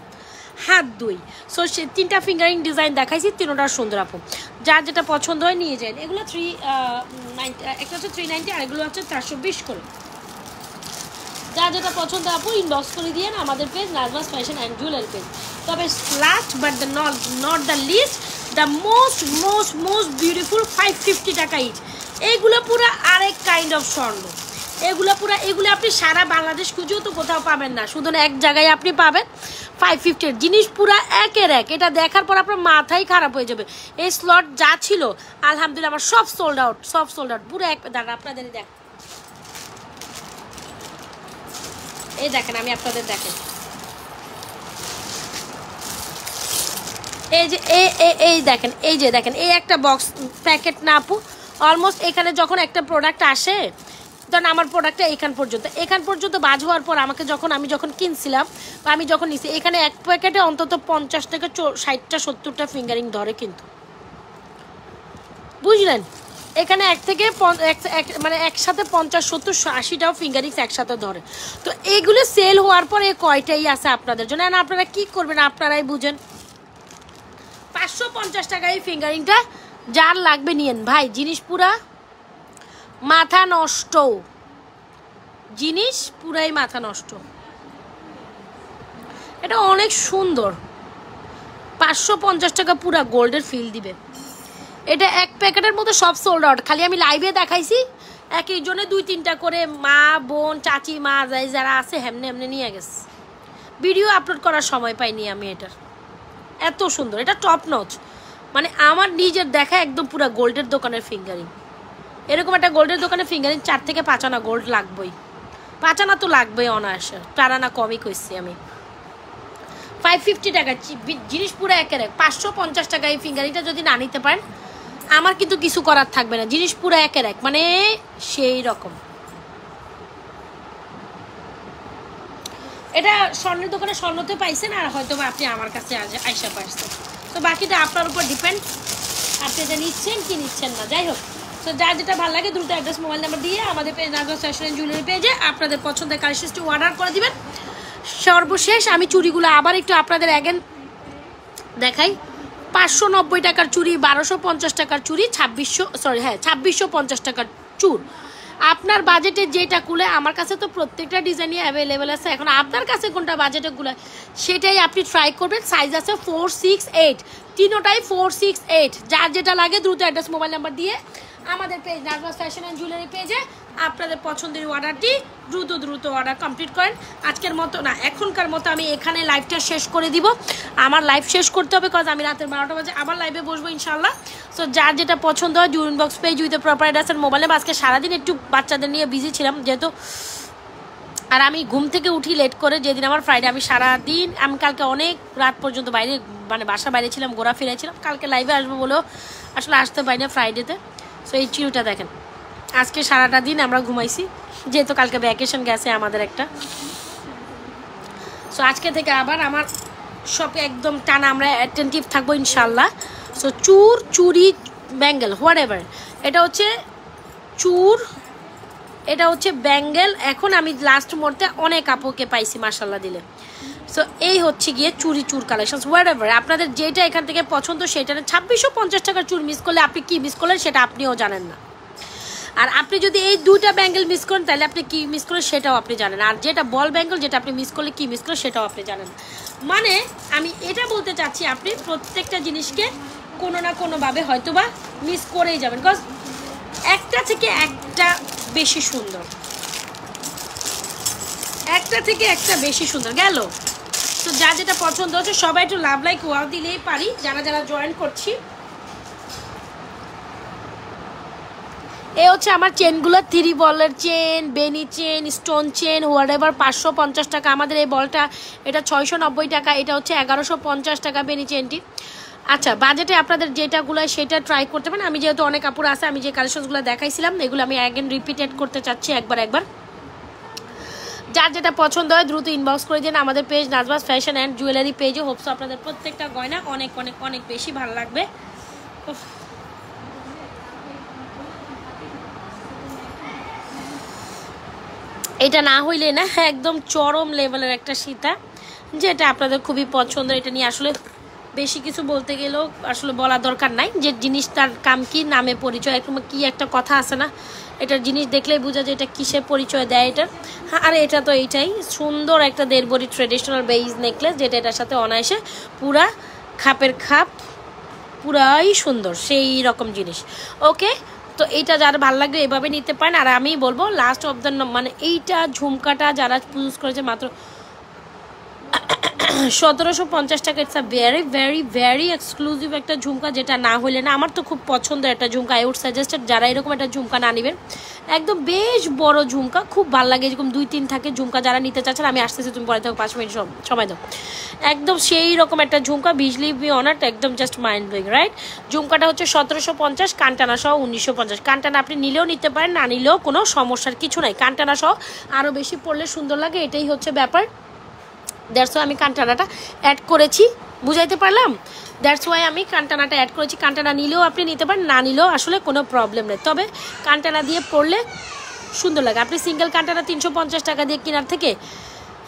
দুই। সো সে 3টা ফিঙ্গারিং ডিজাইন দেখাইছি, 3টা সুন্দর আপু। যার যেটা পছন্দ হয় নিয়ে যান। এগুলো 390, একটা হচ্ছে 390 আর এগুলো হচ্ছে 420 করে। যার যেটা পছন্দ আপু ইনবক্স করে দিয়ে আমাদের page Najma's fashion and jewellery page. তবে last but the not the least, the most beautiful 550 টাকা ইচ। এইগুলো পুরো আরেক কাইন্ড অফ স্বর্ণ। এগুলো আপনি সারা বাংলাদেশ খুঁজেও তো কোথাও পাবেন না, শুধু এক জায়গায় আপনি পাবেন। 550 জিনিস পুরো একের এক। এটা দেখার পর আপনার মাথাই খারাপ হয়ে যাবে। এই স্লট যা ছিল আলহামদুলিল্লাহ আমার সব সোল্ড আউট পুরো এক। দাঁড়ান আপনাদের দেখ, এই দেখেন, আমি আপনাদের দেখেন, এই যে এই দেখেন, এই একটা বক্স প্যাকেট না আপু, অলমোস্ট এখানে যখন একটা প্রোডাক্ট আসে, ধরেন আমার প্রোডাক্টটা এখান পর্যন্ত বাজ হওয়ার পর আমি যখন কিনছিলাম বা আমি যখন নিছি, এখানে এক প্যাকেটে অন্তত 50 থেকে 60টা 70টা ফিঙ্গারিং ধরে, কিন্তু বুঝলেন, এখানে মানে একসাথে 50, 70, 80টাও ফিঙ্গারিংস একসাথে ধরে। তো এগুলো সেল হওয়ার পর এই কয়টাই আছে আপনাদের জন্য। আর আপনারা কি করবেন আপনারাই বুঝেন। 550 টাকা এই ফিঙ্গারিংটা, যার লাগবে নিয়েন ভাই। জিনিস পুরা মাথা নষ্ট, জিনিস পুরাই মাথা নষ্ট। এটা অনেক সুন্দর, 550 টাকা পুরা গোল্ডের ফিল দিবে। এটা এক প্যাকেটের মতো সব সোল্ড আউট। খালি আমি লাইভে দেখাইছি, এক একজনে 2-3টা করে মা বোন চাচি মা যারা আছে হেমনে নিয়ে গেছে। ভিডিও আপলোড করার সময় পাইনি আমি এটার। এত সুন্দর, এটা টপ নচ, মানে আমার নিজের দেখা একদম পুরো গোল্ডের দোকানের ফিঙ্গারিং। এরকম একটা গোল্ডের দোকানে ফিঙ্গারিং 4 থেকে 5 আনা গোল্ড লাগবেই, 5 আনা তো লাগবেই অনায়াসে, 4 আনা কমই কইছি আমি। 550 টাকা জিনিস পুরো একের এক। 550 টাকা এই ফিঙ্গারিংটা যদি না নিতে পারেন আমার কিন্তু কিছু করার থাকবে না। জিনিস পুরো একের এক, মানে সেই রকম। এটা স্বর্ণের দোকানে স্বর্ণতে পাইছেন, আর হয়তো আপনি আমার কাছে আইসা পাইছেন। তো বাকিটা আপনার উপর ডিপেন্ড, আপনি এটা নিচ্ছেন কি নিচ্ছেন না। যাই হোক, তো যার যেটা ভালো লাগে দ্রুত অ্যাড্রেস মোবাইল নাম্বার দিয়ে আমাদের page Najma's fashion and jewellery পেজে আপনাদের পছন্দের কালেকশনটি অর্ডার করে দিবেন। সর্বশেষ আমি চুড়িগুলো আবার একটু আপনাদের দেখাই। 590 টাকার চুড়ি, 1250 টাকার চুড়ি, 2650 টাকার চুর। আপনার বাজেটে যেটা কুলে, আমার কাছে তো প্রত্যেকটা ডিজাইনই অ্যাভেলেবেল আছে। এখন আপনার কাছে কোনটা বাজেটে কুলে সেটাই আপনি ট্রাই করবেন। সাইজ আছে 4, 6, 8, তিনোটাই 4, 6, 8। যার যেটা লাগে দ্রুত অ্যাড্রেস মোবাইল নাম্বার দিয়ে আমাদের page Najma's fashion and jewellery পেজে আপনাদের পছন্দের অর্ডারটি দ্রুত অর্ডার কমপ্লিট করেন। আজকের মতো না, এখনকার মতো আমি এখানে লাইভটা শেষ করে দিব। আমার লাইভ শেষ করতে হবে, কারণ আমি রাতের 12টা বাজে আবার লাইভে বসবো ইনশাল্লাহ। সো যার যেটা পছন্দ হয় জুন box page with proper address and মোবাইলে। আজকে সারাদিন একটু বাচ্চাদের নিয়ে বিজি ছিলাম যেহেতু, আর আমি ঘুম থেকে উঠি লেট করে। যেদিন আমার ফ্রাইডে, আমি সারাদিন, আমি কালকে অনেক রাত পর্যন্ত বাইরে, মানে বাসা বাইরে ছিলাম, ঘোরাফেরা ছিলাম। কালকে লাইভে আসবো বলেও আসলে আসতে পারি না ফ্রাইডেতে। সো এই চিরুটা দেখেন, আজকে সারাটা দিন আমরা ঘুমাইছি যেহেতু কালকে ভ্যাকেশন গেছে আমাদের একটা। সো আজকে থেকে আবার আমার সব একদম টানা আমরা অ্যাটেন্টিভ থাকবো ইনশাল্লাহ। সো চুর, চুড়ি, ব্যাঙ্গেল, হোয়াট এভার, এটা হচ্ছে চুর, এটা হচ্ছে ব্যাঙ্গেল। এখন আমি লাস্ট মুহূর্তে অনেক আপুকে পাইছি মাশাল্লাহ দিলে। সো এই হচ্ছে গিয়ে চুরি, চুর কালেকশন, হোয়াট এভার আপনাদের যেটা এখান থেকে পছন্দ সেটা। 2650 টাকার চুর মিস করলে আপনি কি মিস করলেন সেটা আপনিও জানেন না। আর আপনি যদি এই দুইটা ব্যাঙ্গেল মিস করেন তাহলে আপনি কি মিস করেন সেটাও আপনি জানেন। আর যেটা বল ব্যাঙ্গেল, যেটা আপনি মিস করলে কি মিস করেন সেটাও আপনি জানেন। মানে আমি এটা বলতে চাচ্ছি, আপনি প্রত্যেকটা জিনিসকে কোনো না কোনোভাবে হয়তোবা মিস করেই যাবেন, বিকজ একটা থেকে একটা বেশি সুন্দর, একটা থেকে একটা বেশি সুন্দর গেল। তো যা যেটা পছন্দ হচ্ছে সবাই একটু লাভ লাইক ওয়াও দিলেই পারি, যারা যারা জয়েন করছি। এ হচ্ছে আমার চেনগুলো, 3 বলের চেন, বেনি chain, stone chain, whatever. 550 টাকা আমাদের এই বলটা, এটা 690 টাকা, এটা হচ্ছে 1150 টাকা বেনি চেনটি। আচ্ছা, বাজেটে আপনাদের যেটাগুলো সেটা ট্রাই করতে পারেন। আমি যেহেতু অনেক কাপড় আছে, আমি যে কালেকশনগুলো দেখাইছিলাম এগুলো আমি অ্যাগেন রিপিটেড করতে চাচ্ছি একবার। যার যেটা পছন্দ হয় দ্রুত ইনবক্স করে দিন আমাদের page Najma's fashion and jewellery পেজে। হোপসো আপনাদের প্রত্যেকটা গয়না অনেক অনেক অনেক বেশি ভালো লাগবে। এটা না হইলে না, একদম চরম লেভেলের একটা সীতা, যেটা আপনাদের খুবই পছন্দ। এটা নিয়ে আসলে বেশি কিছু বলতে গেলেও আসলে বলা দরকার নাই, যে জিনিস তার কাম কি, নামে পরিচয়, একদম কি একটা কথা আছে না, এটার জিনিস দেখলেই বোঝা যায় এটা কিসের পরিচয় দেয় এটা। হ্যাঁ, আর এটা তো এইটাই সুন্দর একটা 1.5 ভরি ট্রেডিশনাল বেইজ নেকলেস, যেটা এটার সাথে অনায়াসে পুরা খাপের খাপ, পুরাই সুন্দর সেই রকম জিনিস। ওকে, তো এইটা যারা ভালো লাগবে এভাবে নিতে পারেন। আর আমি বলবো লাস্ট অফ দ্য, মানে এইটা ঝুমকাটা যারা চুজ করেছে মাত্র 1750 টাকা। It's a very very very exclusive একটা ঝুমকা, যেটা না হলে না। আমার তো খুব পছন্দের একটা ঝুমকা। আই উড সাজেস্টেড যারা এরকম একটা ঝুমকা না নেবেন, একদম বেশ বড় ঝুমকা, খুব ভালো লাগে, যেরকম 2-3 থাকে ঝুমকা। যারা নিতে চাচ্ছেন, আমি আসতেছি, তুমি পরে থাকো, 5 মিনিট সময় দাও। একদম সেই রকম একটা ঝুমকা, বিজলি বি অনার্ট, একদম জাস্ট মাইন্ড ব্লোয়িং, রাইট। ঝুমকাটা হচ্ছে 1750, কানটানা সহ 1950। কানটানা আপনি নিলেও নিতে পারেন, না নিলেও কোনো সমস্যার কিছু নাই। কানটানা সহ আরও বেশি পড়লে সুন্দর লাগে, এটাই হচ্ছে ব্যাপার। দ্যাটস ওয়াই আমি কানটানাটা অ্যাড করেছি, বুঝাইতে পারলাম? দ্যাটস ওয়াই আমি কানটানাটা অ্যাড করেছি। কানটানা নিলেও আপনি নিতে পারেন, না নিলেও আসলে কোনো প্রবলেম নেই, তবে কানটানা দিয়ে পড়লে সুন্দর লাগে। আপনি সিঙ্গেল কানটানা 350 টাকা দিয়ে কেনার থেকে,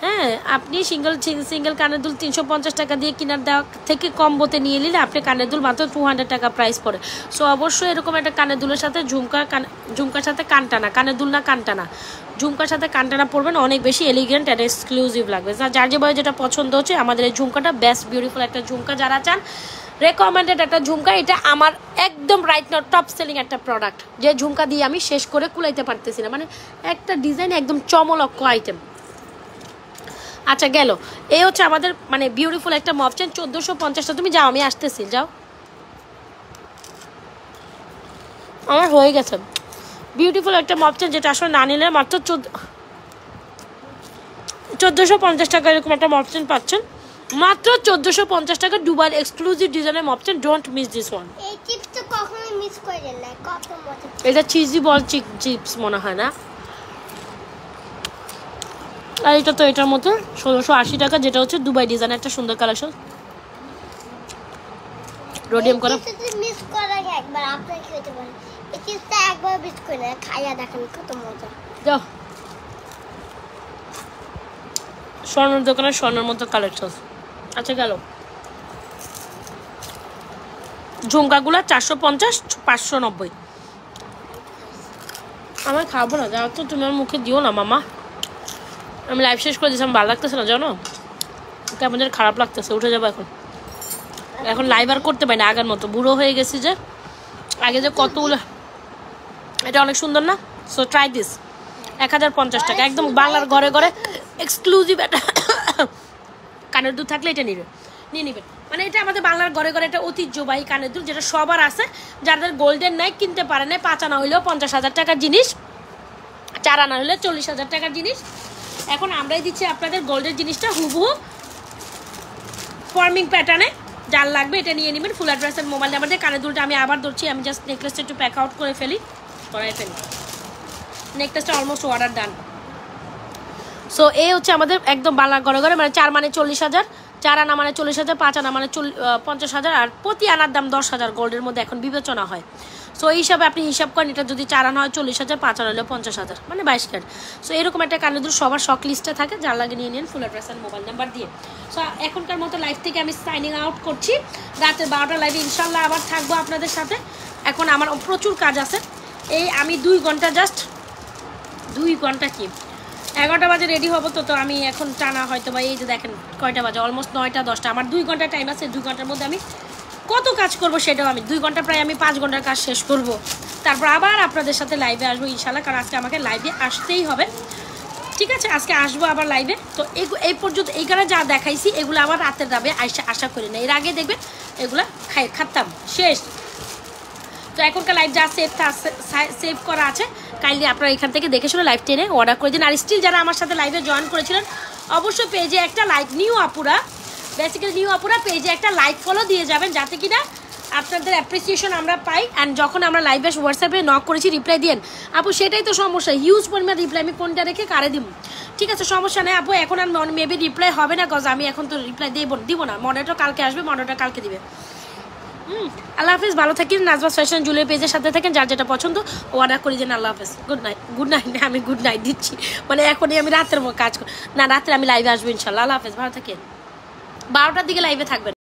হ্যাঁ, আপনি সিঙ্গেল কানের দুল 350 টাকা দিয়ে কেনার দেওয়া থেকে কম্বোতে নিয়ে নিলে আপনি কানের দুল মাত্র 200 টাকা প্রাইস পড়ে। সো অবশ্যই এরকম একটা কানের দুলের সাথে ঝুমকার সাথে কানটানা, কানের দুল না কানটানা, ঝুমকার সাথে কানটানা পরবেন, অনেক বেশি এলিগেন্ট অ্যান্ড এক্সক্লুসিভ লাগবে। যার যেভাবে যেটা পছন্দ হচ্ছে, আমাদের এই ঝুমকাটা বেস্ট বিউটিফুল একটা ঝুমকা, যারা চান রেকমেন্ডেড একটা ঝুমকা। এটা আমার একদম রাইট নাও টপ সেলিং একটা প্রোডাক্ট, যে ঝুমকা দিয়ে আমি শেষ করে কুলাইতে পারতেছি না, মানে একটা ডিজাইন একদম চমলক্ষ আইটেম। আচ্ছা, গেল। এই হচ্ছে আমাদের মানে বিউটিফুল একটা মফ চেন, 1450 তুমি যাও, আমি আসতেছি, যাও, আমার হয়ে গেছে। বিউটিফুল একটা মফ চেন, যেটা আসলে না নিলে মাত্র 1450 টাকা এরকম একটা মফ চেন পাচ্ছেন, মাত্র 1450 টাকা। দুবাইয়ের এক্সক্লুসিভ ডিজাইনের মফ chain, don't miss this one. এই চিপস তো কখনো মিস করেন না, কত মজা। এটা চিজি বল চিপস মনে হয় না, আর এটা তো এটার মতো 1680 টাকা, যেটা হচ্ছে দুবাই ডিজাইনের একটা সুন্দর কালেকশন। রোডিয়াম করা মিস করা একবার আপনি খেতে পারেন, এই চিপসটা একবার মিস করে না, খাইয়া দেখেন কত মজা। যাও, স্বর্ণের দোকানে স্বর্ণের মতো কালেকশন। আচ্ছা, গেল। ঝুমকাগুলো 450, 590। আমার খাবো না, যাও তো, তুমি আমার মুখে দিও না মামা। আমি লাইভ শেষ করে দিয়েছি, আমার ভালো লাগতেছে না জানো, কেমন যেন খারাপ লাগতেছে। উঠে যাবো এখন, এখন লাইভ আর করতে পারি না আগের মতো, বুড়ো হয়ে গেছি যে। আগে যে কতগুলো, এটা অনেক সুন্দর না? So try this. 1050 টাকা, একদম বাংলার ঘরে ঘরে এক্সক্লুসিভ একটা কানের দুল থাকলে এটা নিয়ে নেবেন। মানে এটা আমাদের বাংলার ঘরে ঘরে একটা ঐতিহ্যবাহী কানের দুল, যেটা সবার আছে। যাদের গোল্ডেন নাই, কিনতে পারে না, 5 আনা হইলেও 50,000 টাকার জিনিস, 4 আনা হলে 40,000 টাকার জিনিস। এখন আমরাই দিচ্ছি আপনাদের গোল্ডের জিনিসটা হুবহু ফর্মিং প্যাটার্নে। যার লাগবে এটা নিয়ে নেবেন। ফুল অ্যাড্রেস আর মোবাইল নাম্বার দিয়ে। কানের দুলটা আমি আবার ধরছি, আমি জাস্ট নেকলেসটা একটু প্যাক আউট করে ফেলি, নেকলেসটা অলমোস্ট অর্ডার ডান। সো এই হচ্ছে আমাদের একদম বাংলার ঘরে ঘরে, মানে 4 মানে 40,000, 4 আনা মানে 40,000, 5 আনা মানে 50,000, আর প্রতি আনার দাম 10,000 গোল্ডের মধ্যে এখন বিবেচনা হয়। সো এই হিসাবে আপনি হিসাব করেন, এটা যদি 4 আনা হয় 40,000, 5 আনা হলে 50,000, মানে 22 ক্যারেট। সো এরকম একটা কানের দুল সবার শখ লিস্টে থাকে, যার লাগে নিয়ে নিন ফুল অ্যাড্রেস আর মোবাইল নাম্বার দিয়ে। সো এখনকার মতো লাইভ থেকে আমি সাইনিং আউট করছি। রাতের 12টা লাইভে ইনশাল্লাহ আবার থাকবো আপনাদের সাথে। এখন আমার প্রচুর কাজ আছে, এই আমি 2 ঘন্টা, জাস্ট 2 ঘন্টা কি 11টা বাজে রেডি হবো। তো আমি এখন টানা হয়তো বা এই যে দেখেন কয়টা বাজে, অলমোস্ট 9টা 10টা, আমার 2 ঘন্টা টাইম আছে। 2 ঘন্টার মধ্যে আমি কত কাজ করব সেটাও আমি 2 ঘন্টা, প্রায় আমি 5 ঘন্টার কাজ শেষ করব। তারপর আবার আপনাদের সাথে লাইভে আসবো ইনশাল্লাহ, কারণ আজকে আমাকে লাইভে আসতেই হবে। ঠিক আছে, আজকে আসবো আবার লাইভে। তো এই পর্যন্ত এইখানে যা দেখাইছি এগুলো আবার রাতের দাবে আশা করি না, এর আগে দেখবেন এগুলো খাতাম শেষ। তো এখনকার লাইভ যা সেভ করা আছে, কাইন্ডলি আপনারা এখান থেকে দেখে শুনে লাইভ টেনে অর্ডার করে দিন। আর স্টিল যারা আমার সাথে লাইভে জয়েন করেছিলেন, অবশ্যই পেজে একটা লাইক, নিউ আপুরা পেজে একটা লাইক ফলো দিয়ে যাবেন, যাতে কিনা আপনাদের অ্যাপ্রিসিয়েশন আমরা পাই। অ্যান্ড যখন আমরা লাইভে হোয়াটসঅ্যাপে নক করেছি রিপ্লাই দিন আপু, সেটাই তো সমস্যা, হিউজ পরিমাণ রিপ্লাই, আমি কোনটা রেখে কারে দিব। ঠিক আছে, সমস্যা নেই আপু, এখন আর মেবি রিপ্লাই হবে না, কজ আমি এখন তো রিপ্লাই দিব না। মডারেটর কালকে আসবে, মডারেটর কালকে দিবে। আল্লাহ হাফিজ, ভালো থাকেন। নাজবাস ফ্যাশন জুয়েলারি পেজের সাথে থাকেন, যার যেটা পছন্দ অর্ডার করে দেন। আল্লাহ হাফিজ, গুড নাইট। আমি গুড নাইট দিচ্ছি, মানে এখনই আমি রাতের কাজ না, রাত্রে আমি লাইভে আসবো ইনশাল্লাহ। আল্লাহ হাফিজ, ভালো থাকেন। 12টার দিকে লাইভে থাকবেন।